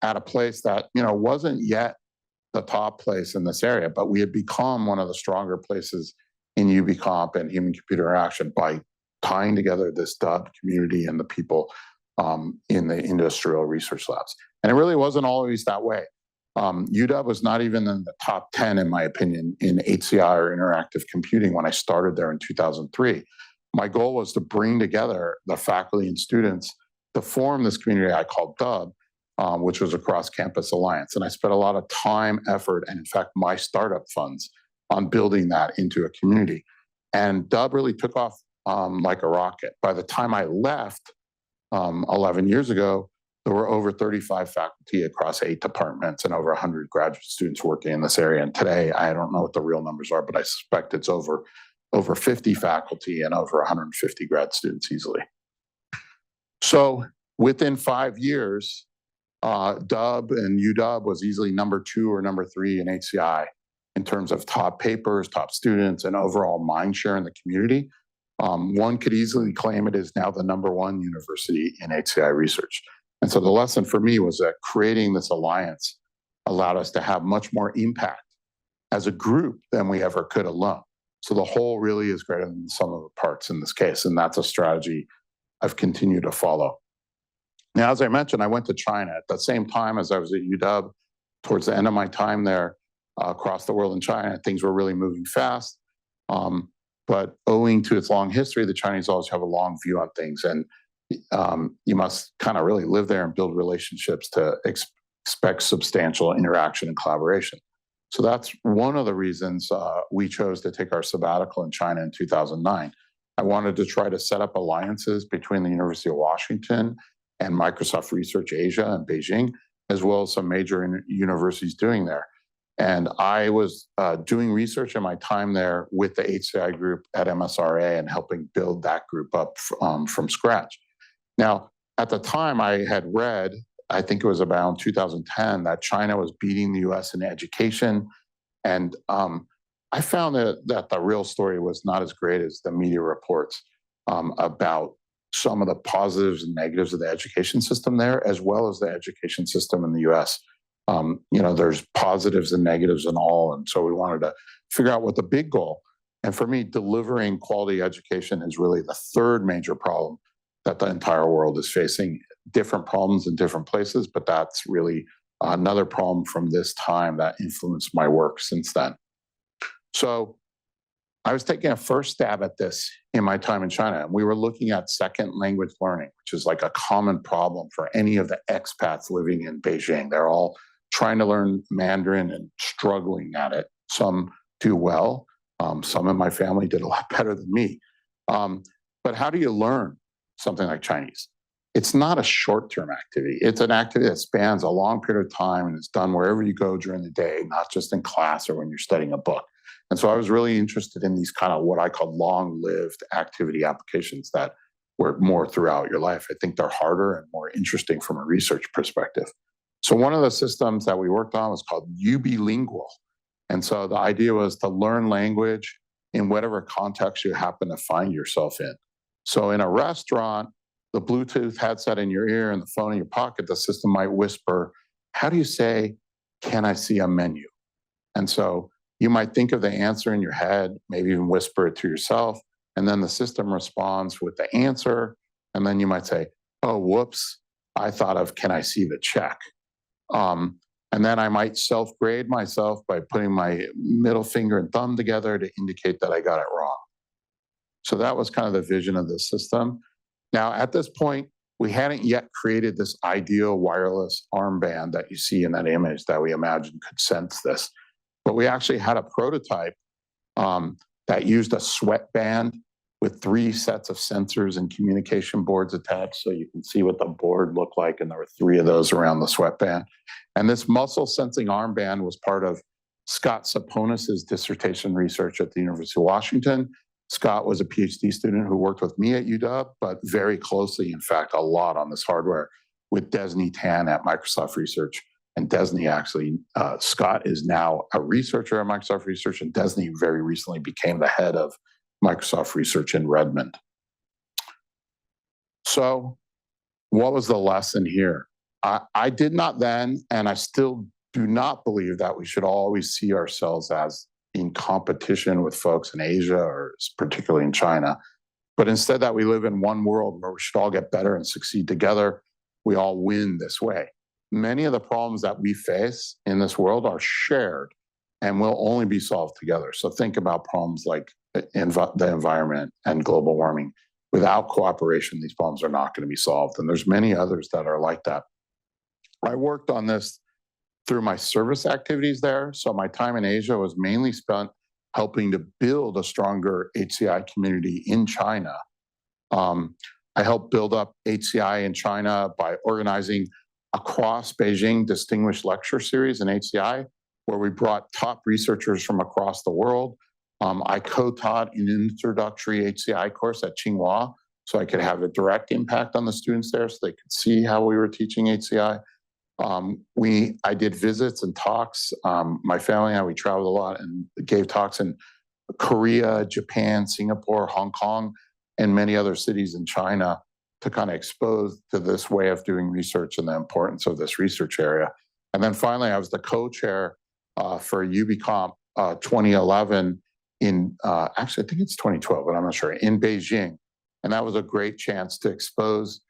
at a place that, you know, wasn't yet the top place in this area, but we had become one of the stronger places in UB Comp and human-computer interaction by tying together this DUB community and the people in the industrial research labs. And it really wasn't always that way. UW was not even in the top 10, in my opinion, in HCI or interactive computing when I started there in 2003. My goal was to bring together the faculty and students to form this community I called DUB, which was a cross-campus alliance. And I spent a lot of time, effort, and in fact, my startup funds on building that into a community. And DUB really took off like a rocket. By the time I left 11 years ago, there were over 35 faculty across 8 departments and over 100 graduate students working in this area. And today, I don't know what the real numbers are, but I suspect it's over 50 faculty and over 150 grad students easily. So within 5 years, DUB and UW was easily number 2 or number 3 in HCI in terms of top papers, top students, and overall mind share in the community. One could easily claim it is now the #1 university in HCI research. And so the lesson for me was that creating this alliance allowed us to have much more impact as a group than we ever could alone. So the whole really is greater than the sum of the parts in this case. And that's a strategy I've continued to follow. Now, as I mentioned, I went to China at the same time as I was at UW. Towards the end of my time there, across the world in China, things were really moving fast. But owing to its long history, the Chinese always have a long view on things. And you must kind of really live there and build relationships to expect substantial interaction and collaboration. So that's one of the reasons we chose to take our sabbatical in China in 2009. I wanted to try to set up alliances between the University of Washington and Microsoft Research Asia and Beijing, as well as some major universities doing there. And I was doing research in my time there with the HCI group at MSRA and helping build that group up from scratch. Now, at the time, I had read, I think it was about 2010, that China was beating the US in education. And I found that the real story was not as great as the media reports about some of the positives and negatives of the education system there, as well as the education system in the US. There's positives and negatives and all. And so we wanted to figure out what the big goal. And for me, delivering quality education is really the third major problem that the entire world is facing. Different problems in different places, but that's really another problem from this time that influenced my work since then. So I was taking a first stab at this in my time in China, and we were looking at second language learning, which is like a common problem for any of the expats living in Beijing. They're all trying to learn Mandarin and struggling at it. Some do well. Some in my family did a lot better than me. But how do you learn something like Chinese? It's not a short-term activity. It's an activity that spans a long period of time and it's done wherever you go during the day, not just in class or when you're studying a book. And so I was really interested in these kind of what I call long-lived activity applications that work more throughout your life. I think they're harder and more interesting from a research perspective. So one of the systems that we worked on was called Ubilingual. And so the idea was to learn language in whatever context you happen to find yourself in. So in a restaurant, the Bluetooth headset in your ear and the phone in your pocket, the system might whisper, how do you say, can I see a menu? And so you might think of the answer in your head, maybe even whisper it to yourself, and then the system responds with the answer. And then you might say, oh, whoops, I thought of, can I see the check? And then I might self-grade myself by putting my middle finger and thumb together to indicate that I got it wrong. So that was kind of the vision of the system. Now, at this point, we hadn't yet created this ideal wireless armband that you see in that image that we imagined could sense this. But we actually had a prototype that used a sweatband with 3 sets of sensors and communication boards attached. So you can see what the board looked like. And there were 3 of those around the sweatband. And this muscle sensing armband was part of Scott Saponis's dissertation research at the University of Washington. Scott was a PhD student who worked with me at UW, but very closely, in fact, a lot on this hardware with Desni Tan at Microsoft Research. And Desni actually, Scott is now a researcher at Microsoft Research, and Desni very recently became the head of Microsoft Research in Redmond. So what was the lesson here? I did not then, and I still do not believe that we should always see ourselves as in competition with folks in Asia or particularly in China, but instead that we live in one world where we should all get better and succeed together. We all win this way. Many of the problems that we face in this world are shared and will only be solved together. So think about problems like the environment and global warming. Without cooperation, these problems are not going to be solved. And there's many others that are like that. I worked on this through my service activities there. So my time in Asia was mainly spent helping to build a stronger HCI community in China. I helped build up HCI in China by organizing across Beijing Distinguished Lecture Series in HCI, where we brought top researchers from across the world. I co-taught an introductory HCI course at Tsinghua, so I could have a direct impact on the students there so they could see how we were teaching HCI. I did visits and talks. My family and I, we traveled a lot and gave talks in Korea, Japan, Singapore, Hong Kong, and many other cities in China to kind of expose to this way of doing research and the importance of this research area. And then finally, I was the co-chair for UbiComp 2011 in, actually, I think it's 2012, but I'm not sure, in Beijing. And that was a great chance to expose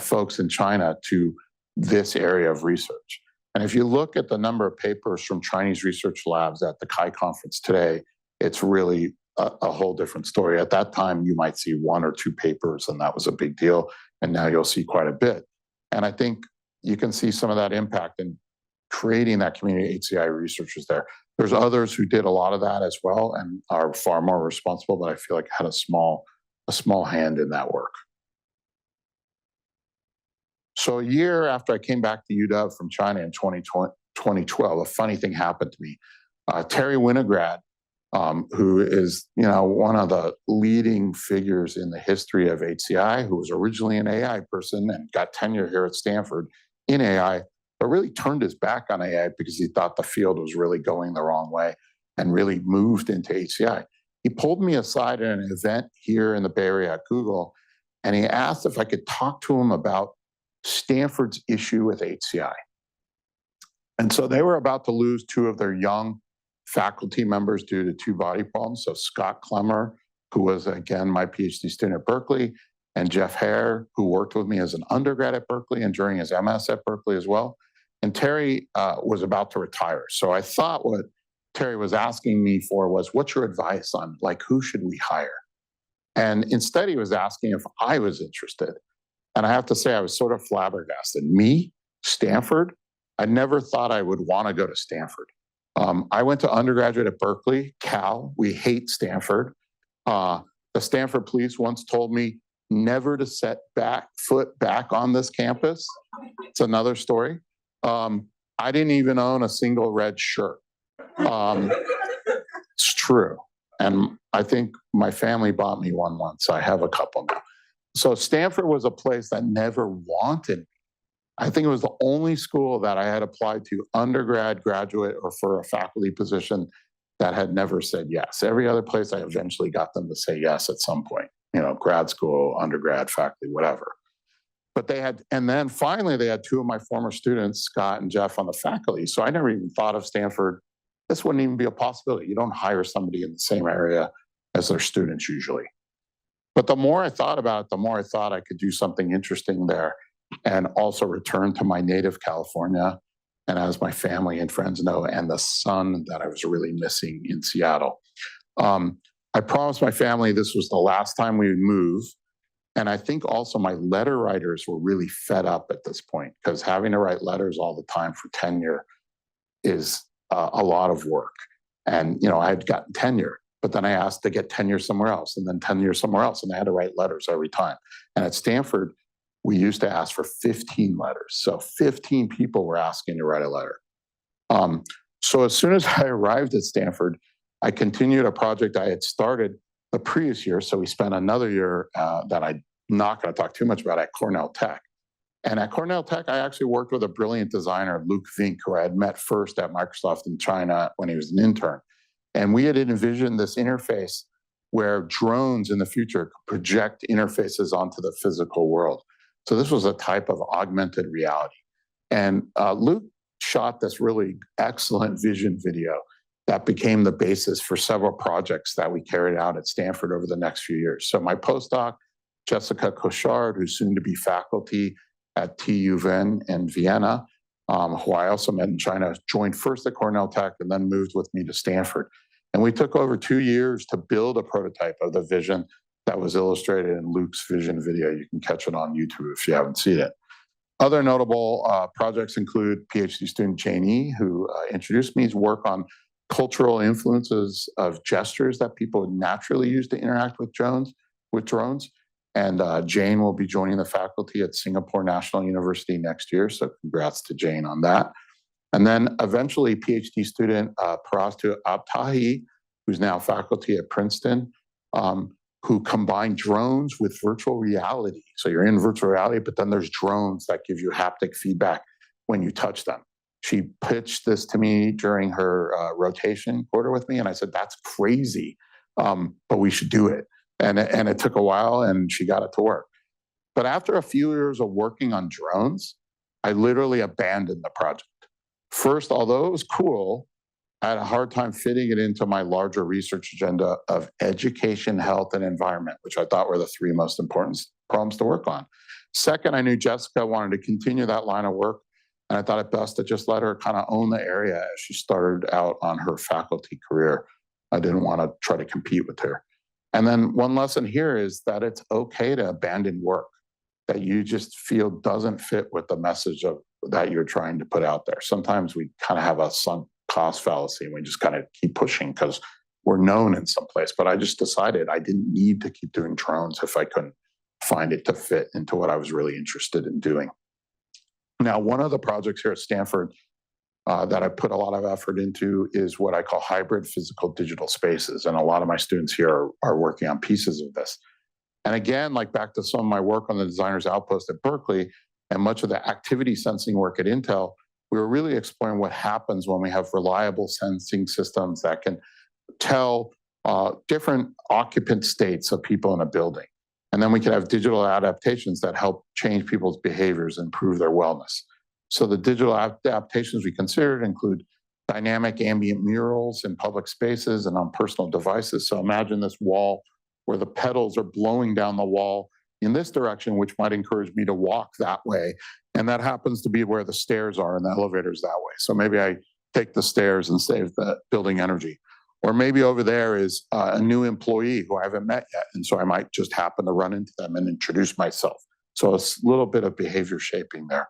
folks in China to this area of research. And if you look at the number of papers from Chinese research labs at the CHI conference today, it's really a whole different story. At that time, you might see 1 or 2 papers, and that was a big deal. And now you'll see quite a bit. And I think you can see some of that impact in creating that community of HCI researchers there. There's others who did a lot of that as well and are far more responsible, but I feel like had a small a small hand in that work. So a year after I came back to UW from China in 2012, a funny thing happened to me. Terry Winograd, who is one of the leading figures in the history of HCI, who was originally an AI person and got tenure here at Stanford in AI, but really turned his back on AI because he thought the field was really going the wrong way and really moved into HCI. He pulled me aside at an event here in the Bay Area at Google, and he asked if I could talk to him about Stanford's issue with HCI. And so they were about to lose two of their young faculty members due to two body problems. So Scott Clemmer, who was, again, my PhD student at Berkeley, and Jeff Hare, who worked with me as an undergrad at Berkeley and during his MS at Berkeley as well. And Terry was about to retire. So I thought what Terry was asking me for was, what's your advice on, like, who should we hire? And instead, he was asking if I was interested. And I have to say, I was sort of flabbergasted. Me, Stanford? I never thought I would want to go to Stanford. I went to undergraduate at Berkeley, Cal. We hate Stanford. The Stanford police once told me never to set foot back on this campus. It's another story. I didn't even own a single red shirt. It's true. And I think my family bought me one once. I have a couple now. So Stanford was a place that never wanted me. I think it was the only school that I had applied to, undergrad, graduate, or for a faculty position, that had never said yes. Every other place I eventually got them to say yes at some point, grad school, undergrad, faculty, whatever. But they had, and then finally they had two of my former students, Scott and Jeff, on the faculty. So I never even thought of Stanford. This wouldn't even be a possibility. You don't hire somebody in the same area as their students usually. But the more I thought about it, the more I thought I could do something interesting there and also return to my native California. And as my family and friends know, and the sun that I was really missing in Seattle. I promised my family this was the last time we would move. And I think also my letter writers were really fed up at this point, because having to write letters all the time for tenure is a lot of work. And, I had gotten tenure, but then I asked to get tenure somewhere else and then tenure somewhere else. And I had to write letters every time. And at Stanford, we used to ask for 15 letters. So 15 people were asking to write a letter. So as soon as I arrived at Stanford, I continued a project I had started the previous year. So we spent another year that I'm not going to talk too much about at Cornell Tech. And at Cornell Tech, I actually worked with a brilliant designer, Luke Vink, who I had met first at Microsoft in China when he was an intern. And we had envisioned this interface where drones in the future could project interfaces onto the physical world. So this was a type of augmented reality. And Luke shot this really excellent vision video that became the basis for several projects that we carried out at Stanford over the next few years. So my postdoc, Jessica Cochard, who's soon to be faculty at TU Ven in Vienna, who I also met in China, joined first at Cornell Tech and then moved with me to Stanford. And we took over 2 years to build a prototype of the vision that was illustrated in Luke's vision video. You can catch it on YouTube if you haven't seen it. Other notable projects include PhD student Jane E, who introduced me's work on cultural influences of gestures that people would naturally use to interact with drones. And Jane will be joining the faculty at Singapore National University next year. So congrats to Jane on that. And then eventually PhD student Parastu Abtahi, who's now faculty at Princeton, who combined drones with virtual reality. So you're in virtual reality, but then there's drones that give you haptic feedback when you touch them. She pitched this to me during her rotation quarter with me, and I said, that's crazy, but we should do it. And it took a while, and she got it to work. But after a few years of working on drones, I literally abandoned the project. First, although it was cool, I had a hard time fitting it into my larger research agenda of education, health, and environment, which I thought were the three most important problems to work on. Second, I knew Jessica wanted to continue that line of work, and I thought it best to just let her kind of own the area as she started out on her faculty career. I didn't want to try to compete with her. And then one lesson here is that it's okay to abandon work that you just feel doesn't fit with the message that you're trying to put out there. Sometimes we kind of have a sunk cost fallacy and we just kind of keep pushing because were known in some place, but I just decided I didn't need to keep doing drones if I couldn't find it to fit into what I was really interested in doing. Now, one of the projects here at Stanford that I put a lot of effort into is what I call hybrid physical digital spaces. And a lot of my students here are working on pieces of this. And again, like back to some of my work on the Designer's Outpost at Berkeley and much of the activity sensing work at Intel, we were really exploring what happens when we have reliable sensing systems that can tell different occupant states of people in a building. And then we can have digital adaptations that help change people's behaviors and improve their wellness. So the digital adaptations we considered include dynamic ambient murals in public spaces and on personal devices. So imagine this wall where the pedals are blowing down the wall in this direction, which might encourage me to walk that way. And that happens to be where the stairs are and the elevators that way. So maybe I take the stairs and save the building energy. Or maybe over there is a new employee who I haven't met yet. And so I might just happen to run into them and introduce myself. So a little bit of behavior shaping there.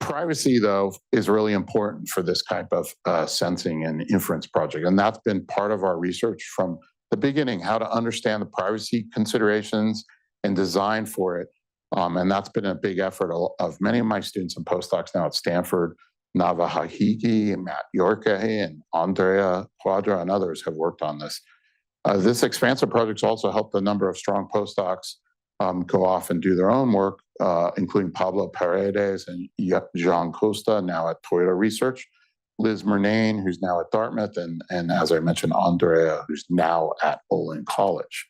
Privacy, though, is really important for this type of sensing and inference project. And that's been part of our research from the beginning, how to understand the privacy considerations and design for it. And that's been a big effort of many of my students and postdocs now at Stanford. Nava Hahigi and Matt Yorke and Andrea Quadra and others have worked on this. This expansive project's also helped a number of strong postdocs go off and do their own work, including Pablo Paredes and Jean Costa, now at Toyota Research, Liz Murnane, who's now at Dartmouth, and as I mentioned, Andrea, who's now at Olin College.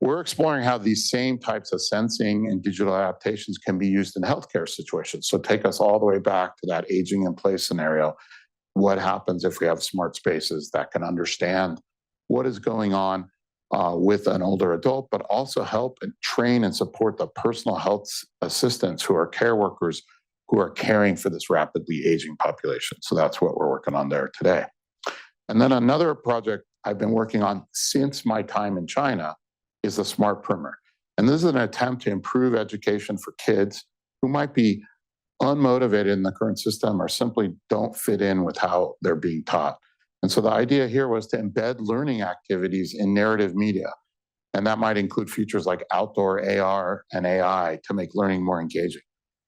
We're exploring how these same types of sensing and digital adaptations can be used in healthcare situations. So take us all the way back to that aging in place scenario. What happens if we have smart spaces that can understand what is going on with an older adult, but also help and train and support the personal health assistants who are care workers who are caring for this rapidly aging population. So that's what we're working on there today. And then another project I've been working on since my time in China is the smart primer. And this is an attempt to improve education for kids who might be unmotivated in the current system or simply don't fit in with how they're being taught. And so the idea here was to embed learning activities in narrative media. And that might include features like outdoor AR and AI to make learning more engaging.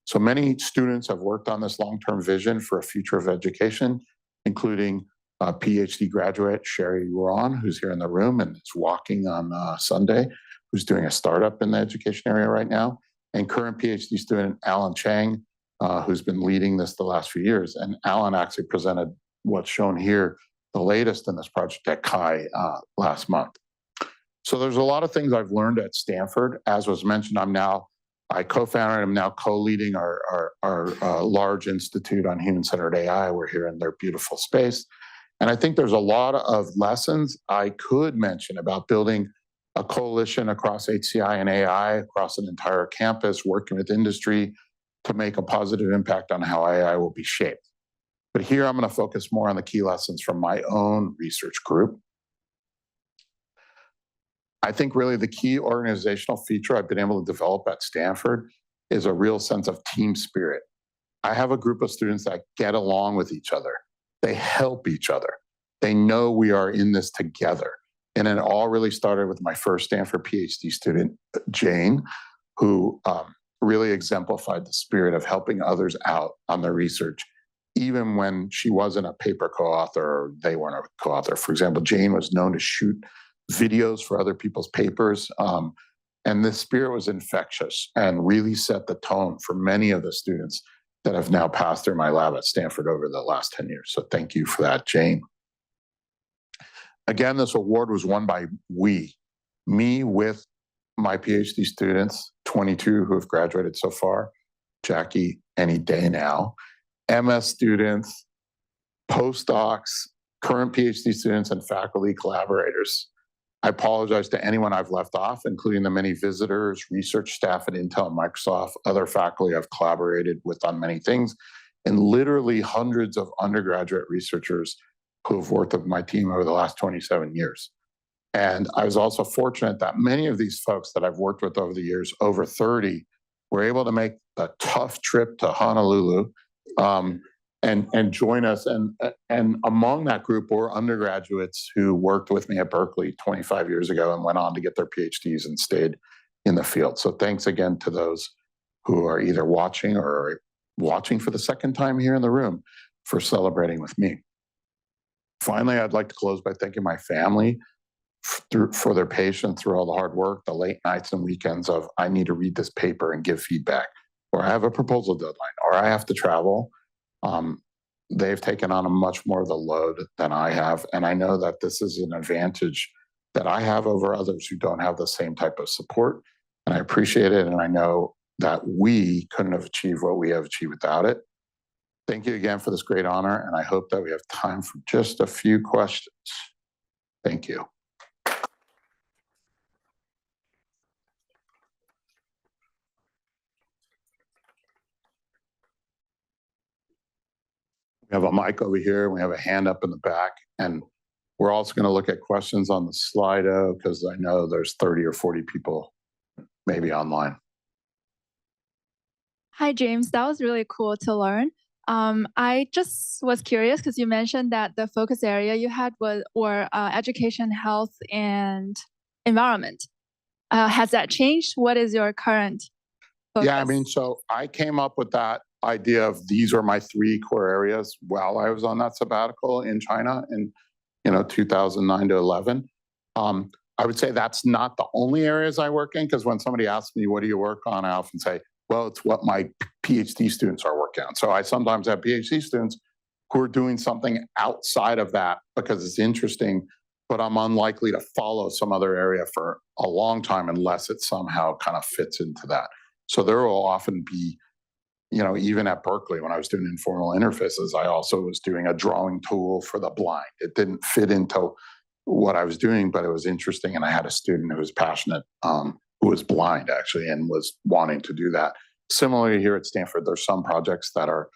So many students have worked on this long-term vision for a future of education, including PhD graduate Sherry Ruan, who's here in the room and is walking on Sunday, who's doing a startup in the education area right now, and current PhD student Alan Chang, who's been leading this the last few years. And Alan actually presented what's shown here, the latest in this project at CHI last month. So there's a lot of things I've learned at Stanford. As was mentioned, I co-founded and I'm now co-leading our large institute on human-centered AI. We're here in their beautiful space. And I think there's a lot of lessons I could mention about building a coalition across HCI and AI, across an entire campus, working with industry to make a positive impact on how AI will be shaped. But here I'm going to focus more on the key lessons from my own research group. I think really the key organizational feature I've been able to develop at Stanford is a real sense of team spirit. I have a group of students that get along with each other. They help each other. They know we are in this together. And it all really started with my first Stanford PhD student, Jane, who really exemplified the spirit of helping others out on their research, even when she wasn't a paper co-author or they weren't a co-author. For example, Jane was known to shoot videos for other people's papers. And this spirit was infectious and really set the tone for many of the students that have now passed through my lab at Stanford over the last 10 years. So thank you for that, Jane. Again, this award was won by me with my PhD students, 22 who have graduated so far, Jackie any day now, MS students, postdocs, current PhD students, and faculty collaborators. I apologize to anyone I've left off, including the many visitors, research staff at Intel and Microsoft, other faculty I've collaborated with on many things, and literally hundreds of undergraduate researchers who have worked with my team over the last 27 years. And I was also fortunate that many of these folks that I've worked with over the years, over 30, were able to make a tough trip to Honolulu and join us. And among that group were undergraduates who worked with me at Berkeley 25 years ago and went on to get their PhDs and stayed in the field. So thanks again to those who are either watching or watching for the second time here in the room for celebrating with me. Finally, I'd like to close by thanking my family for their patience through all the hard work, the late nights and weekends of I need to read this paper and give feedback, or I have a proposal deadline, or I have to travel. They've taken on a much more of the load than I have. And I know that this is an advantage that I have over others who don't have the same type of support. And I appreciate it. And I know that we couldn't have achieved what we have achieved without it. Thank you again for this great honor. And I hope that we have time for just a few questions. Thank you. We have a mic over here. We have a hand up in the back. And we're also going to look at questions on the Slido because I know there's 30 or 40 people maybe online. Hi, James. That was really cool to learn. I just was curious because you mentioned that the focus area you had were education, health, and environment. Has that changed? What is your current focus? Yeah, I mean, so I came up with that idea of these are my three core areas while I was on that sabbatical in China in 2009 to 11. I would say that's not the only areas I work in, because when somebody asks me, what do you work on? I often say, well, it's what my PhD students are working on. So I sometimes have PhD students who are doing something outside of that because it's interesting, but I'm unlikely to follow some other area for a long time unless it somehow kind of fits into that. So there will often be, even at Berkeley, when I was doing informal interfaces, I also was doing a drawing tool for the blind. It didn't fit into what I was doing, but it was interesting. And I had a student who was passionate, who was blind actually, and was wanting to do that. Similarly here at Stanford, there's some projects that are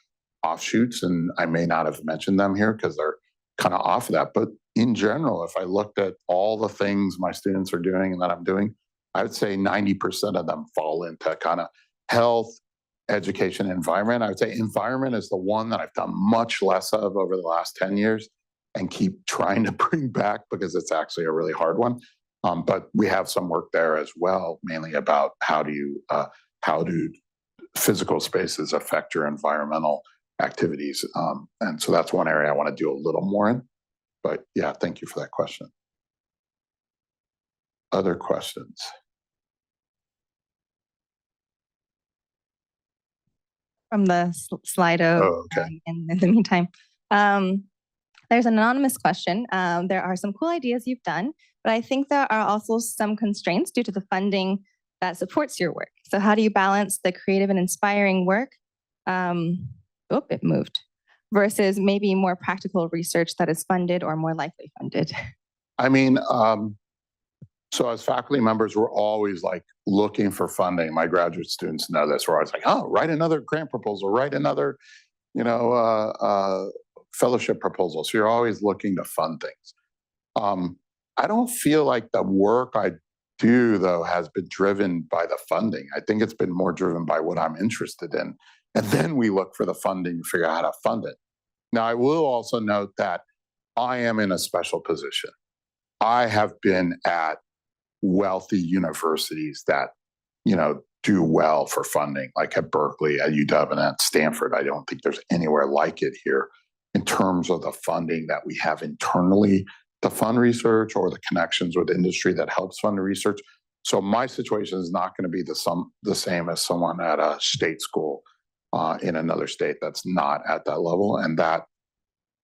offshoots, and I may not have mentioned them here because they're kind of off of that. But in general, if I looked at all the things my students are doing and that I'm doing, I would say 90% of them fall into kind of health, education, environment. I would say environment is the one that I've done much less of over the last 10 years and keep trying to bring back because it's actually a really hard one. But we have some work there as well, mainly about how do physical spaces affect your environmental activities. And so that's one area I want to do a little more in. But yeah, thank you for that question. Other questions? From the Slido. Oh, okay. In the meantime, there's an anonymous question. There are some cool ideas you've done, but I think there are also some constraints due to the funding that supports your work. So how do you balance the creative and inspiring work? It moved. Versus maybe more practical research that is funded or more likely funded. I mean, so as faculty members, we're always like looking for funding. My graduate students know this. We're always like, oh, write another grant proposal, write another, fellowship proposal. So you're always looking to fund things. I don't feel like the work I do, though, has been driven by the funding. I think it's been more driven by what I'm interested in. And then we look for the funding to figure out how to fund it. Now, I will also note that I am in a special position. I have been at wealthy universities that, do well for funding, like at Berkeley, at UW, and at Stanford. I don't think there's anywhere like it here in terms of the funding that we have internally to fund research or the connections with industry that helps fund the research. So my situation is not going to be the same as someone at a state school in another state that's not at that level. And that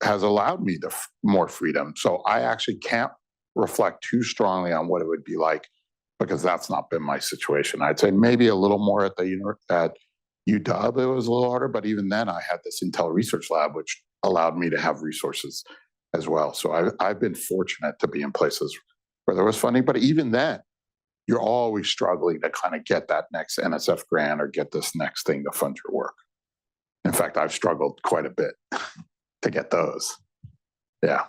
has allowed me more freedom. So I actually can't reflect too strongly on what it would be like because that's not been my situation. I'd say maybe a little more at UW, it was a little harder, but even then I had this Intel Research Lab, which allowed me to have resources as well. So I've been fortunate to be in places where there was funding, but even then, you're always struggling to kind of get that next NSF grant or get this next thing to fund your work. In fact, I've struggled quite a bit to get those. Yeah.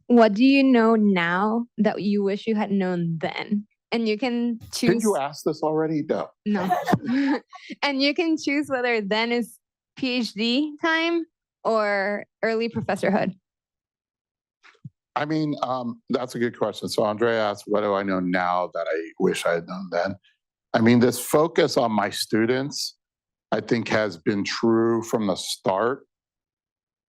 What do you know now that you wish you had known then? And you can choose. Did you ask this already? No. No. And you can choose whether then is PhD time or early professorhood? I mean, that's a good question. So Andrea asked, what do I know now that I wish I had known then? I mean, this focus on my students, I think has been true from the start,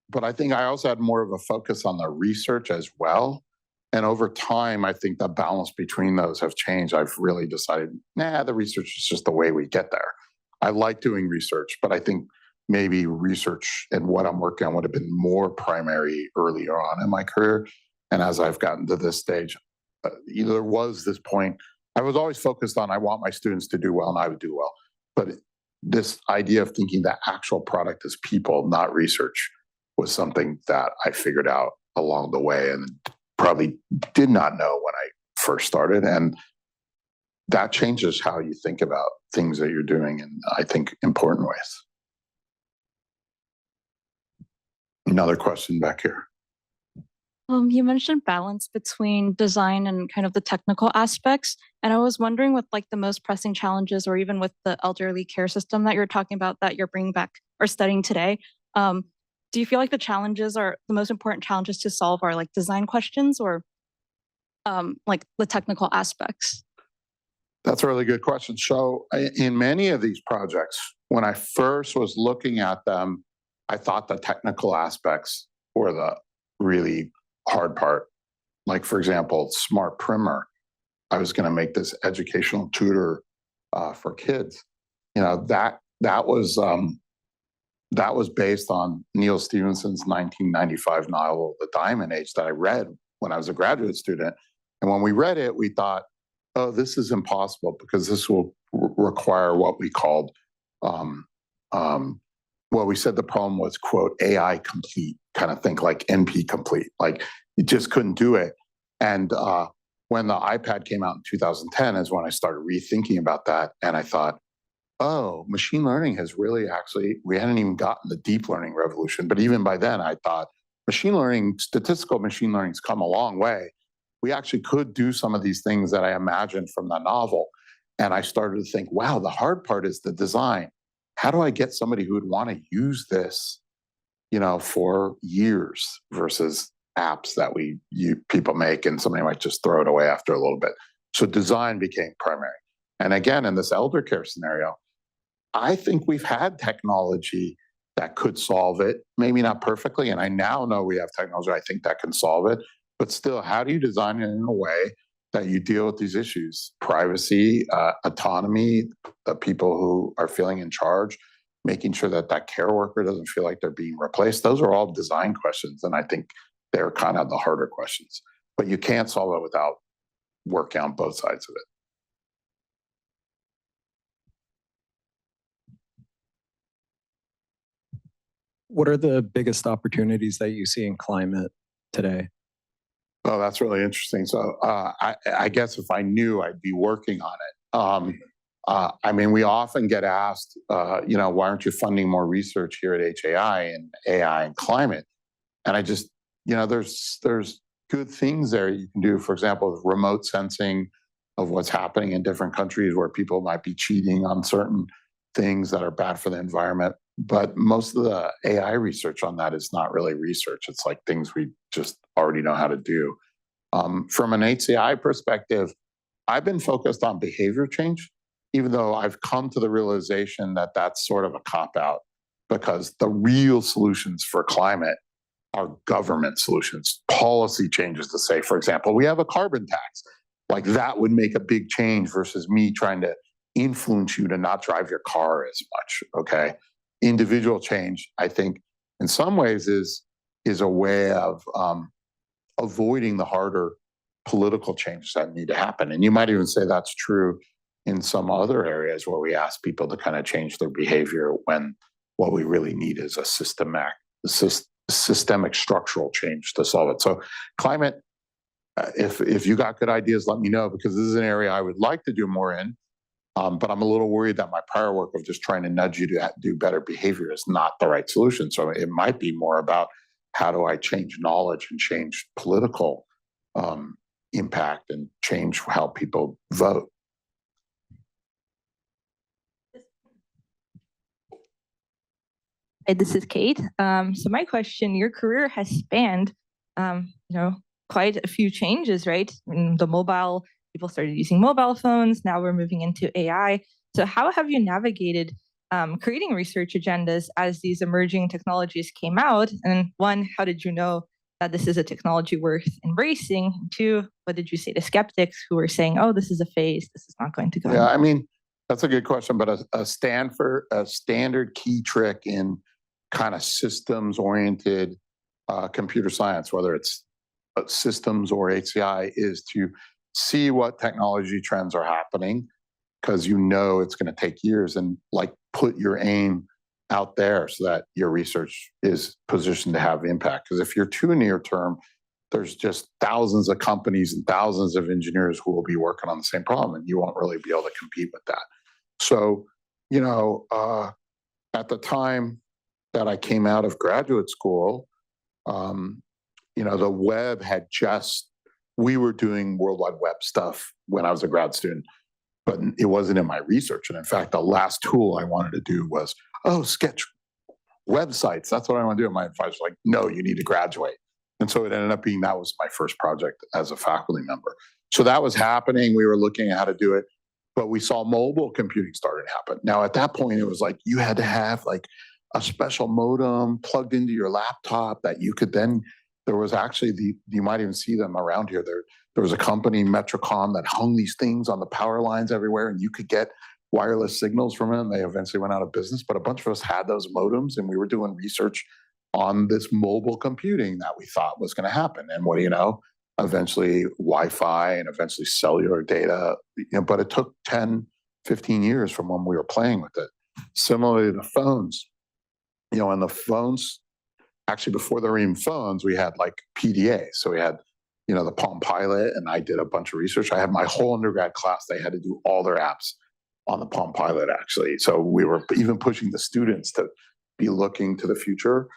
but I think I also had more of a focus on the research as well. And over time, I think the balance between those have changed. I've really decided, nah, the research is just the way we get there. I like doing research, but I think maybe research and what I'm working on would have been more primary earlier on in my career. And as I've gotten to this stage, there was this point, I was always focused on, I want my students to do well and I would do well. But this idea of thinking the actual product is people, not research, was something that I figured out along the way and probably did not know when I first started. And that changes how you think about things that you're doing in, I think, important ways. Another question back here. You mentioned balance between design and kind of the technical aspects. And I was wondering with like the most pressing challenges or even with the elderly care system that you're talking about that you're bringing back or studying today, do you feel like the challenges are the most important challenges to solve are like design questions or like the technical aspects? That's a really good question. So in many of these projects, when I first was looking at them, I thought the technical aspects were the really hard part. Like, for example, Smart Primer. I was going to make this educational tutor for kids. You know, that was based on Neil Stephenson's 1995 novel, The Diamond Age, that I read when I was a graduate student. And when we read it, we thought, oh, this is impossible because this will require what we called, well, we said the problem was, quote, AI complete, kind of think like NP complete, like you just couldn't do it. And when the iPad came out in 2010 is when I started rethinking about that. And I thought, oh, machine learning has really actually, we hadn't even gotten the deep learning revolution. But even by then, I thought machine learning, statistical machine learning's come a long way. We actually could do some of these things that I imagined from the novel. And I started to think, wow, the hard part is the design. How do I get somebody who would want to use this, you know, for years versus apps that people make and somebody might just throw it away after a little bit. So design became primary. And again, in this elder care scenario, I think we've had technology that could solve it, maybe not perfectly. And I now know we have technology I think that can solve it. But still, how do you design it in a way that you deal with these issues? Privacy, autonomy, the people who are feeling in charge, making sure that that care worker doesn't feel like they're being replaced. Those are all design questions. And I think they're kind of the harder questions. But you can't solve it without working on both sides of it. What are the biggest opportunities that you see in climate today? Oh, that's really interesting. So I guess if I knew, I'd be working on it. I mean, we often get asked, you know, why aren't you funding more research here at HAI and AI and climate? And I just, you know, there's good things there you can do. For example, remote sensing of what's happening in different countries where people might be cheating on certain things that are bad for the environment. But most of the AI research on that is not really research. It's like things we just already know how to do. From an HCI perspective, I've been focused on behavior change, even though I've come to the realization that that's sort of a cop-out because the real solutions for climate are government solutions, policy changes to say, for example, we have a carbon tax. Like that would make a big change versus me trying to influence you to not drive your car as much, okay? Individual change, I think, in some ways is a way of avoiding the harder political changes that need to happen. And you might even say that's true in some other areas where we ask people to kind of change their behavior when what we really need is a systemic structural change to solve it. So climate, if you got good ideas, let me know, because this is an area I would like to do more in. But I'm a little worried that my prior work of just trying to nudge you to do better behavior is not the right solution. So it might be more about how do I change knowledge and change political impact and change how people vote. Hi, this is Kate. So my question, your career has spanned, quite a few changes, right? In the mobile, people started using mobile phones. Now we're moving into AI. So how have you navigated creating research agendas as these emerging technologies came out? And one, how did you know that this is a technology worth embracing? And two, what did you say to skeptics who were saying, oh, this is a phase, this is not going to go? Yeah, I mean, that's a good question, but a standard key trick in kind of systems-oriented computer science, whether it's systems or HCI, is to see what technology trends are happening, because you know it's going to take years, and like put your aim out there so that your research is positioned to have impact. Because if you're too near term, there's just thousands of companies and thousands of engineers who will be working on the same problem, and you won't really be able to compete with that. So, at the time that I came out of graduate school, the web had we were doing World Wide Web stuff when I was a grad student, but it wasn't in my research. And in fact, the last tool I wanted to do was, sketch websites. That's what I want to do. And my advisor was like, no, you need to graduate. And so it ended up being that was my first project as a faculty member. So that was happening. We were looking at how to do it, but we saw mobile computing starting to happen. Now, at that point, it was like you had to have like a special modem plugged into your laptop that you could then, there was actually you might even see them around here. There was a company, Metrocom, that hung these things on the power lines everywhere, and you could get wireless signals from it. And they eventually went out of business, but a bunch of us had those modems, and we were doing research on this mobile computing that we thought was going to happen. And what do you know? Eventually Wi-Fi and eventually cellular data, but it took 10, 15 years from when we were playing with it. Similarly, the phones, and the phones, actually before there were even phones, we had like PDA. So we had, the Palm Pilot, and I did a bunch of research. I had my whole undergrad class, they had to do all their apps on the Palm Pilot, actually. So we were even pushing the students to be looking to the future.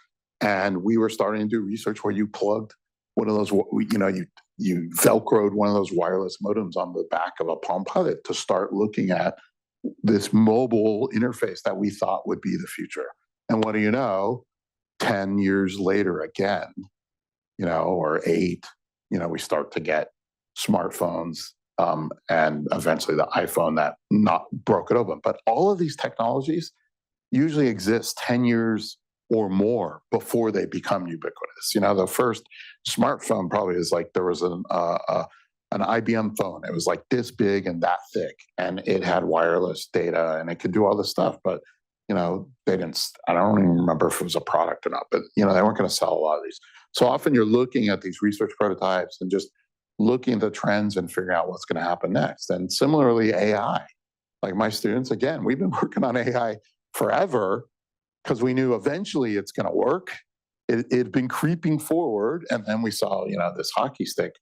And we were starting to do research where you plugged one of those, you Velcroed one of those wireless modems on the back of a Palm Pilot to start looking at this mobile interface that we thought would be the future. And what do you know? 10 years later again, or 8, we start to get smartphones, and eventually the iPhone that not broke it open. But all of these technologies usually exist 10 years or more before they become ubiquitous. The first smartphone probably is like, there was an IBM phone. It was like this big and that thick, and it had wireless data, and it could do all this stuff. But they didn't. I don't even remember if it was a product or not. But they weren't going to sell a lot of these. So often you're looking at these research prototypes and just looking at the trends and figuring out what's going to happen next. And similarly, AI. Like my students, again, we've been working on AI forever, because we knew eventually it's going to work. It'd been creeping forward, and then we saw, this hockey stick,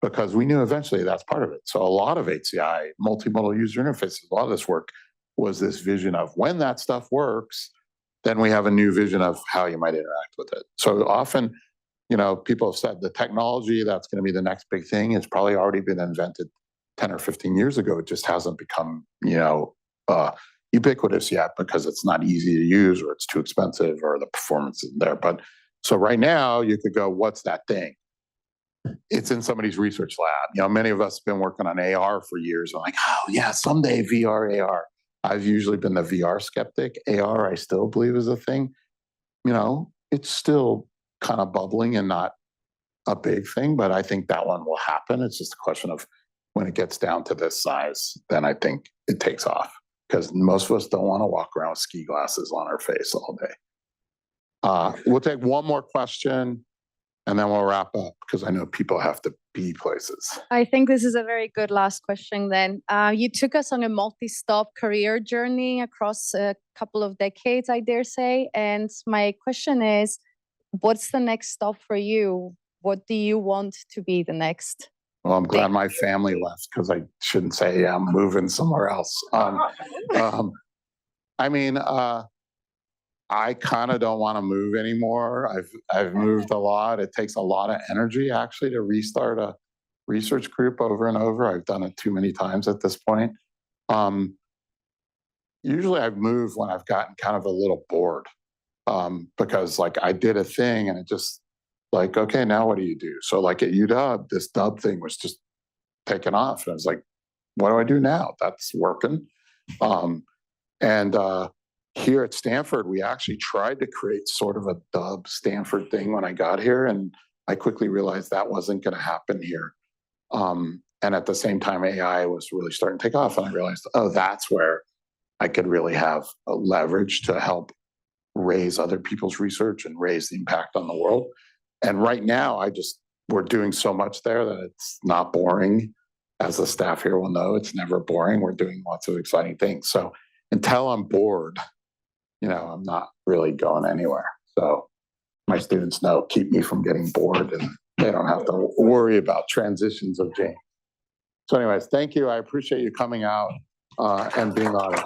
because we knew eventually that's part of it. So a lot of HCI, multimodal user interfaces, a lot of this work was this vision of when that stuff works, then we have a new vision of how you might interact with it. So often, people have said the technology that's going to be the next big thing has probably already been invented 10 or 15 years ago. It just hasn't become, ubiquitous yet, because it's not easy to use, or it's too expensive, or the performance isn't there. But so right now you could go, what's that thing? It's in somebody's research lab. Many of us have been working on AR for years. I'm like, oh yeah, someday VR, AR. I've usually been the VR skeptic. AR, I still believe is a thing. It's still kind of bubbling and not a big thing, but I think that one will happen. It's just a question of when it gets down to this size, then I think it takes off, because most of us don't want to walk around with ski glasses on our face all day. We'll take one more question, and then we'll wrap up, because I know people have to be places. I think this is a very good last question then. You took us on a multi-stop career journey across a couple of decades, I dare say. And my question is, what's the next stop for you? What do you want to be the next? Well, I'm glad my family left, because I shouldn't say I'm moving somewhere else. I kind of don't want to move anymore. I've moved a lot. It takes a lot of energy, actually, to restart a research group over and over. I've done it too many times at this point. Usually I've moved when I've gotten kind of a little bored because like I did a thing and it just like, okay, now what do you do? So like at UW, this dub thing was just taken off. And I was like, what do I do now? That's working. And here at Stanford, we actually tried to create sort of a dub Stanford thing when I got here. And I quickly realized that wasn't going to happen here. And at the same time, AI was really starting to take off. And I realized, oh, that's where I could really have a leverage to help raise other people's research and raise the impact on the world. And right now, we're doing so much there that it's not boring. As the staff here will know, it's never boring. We're doing lots of exciting things. So until I'm bored, I'm not really going anywhere. So my students know, keep me from getting bored, and they don't have to worry about transitions of James. So anyways, thank you. I appreciate you coming out and being on it.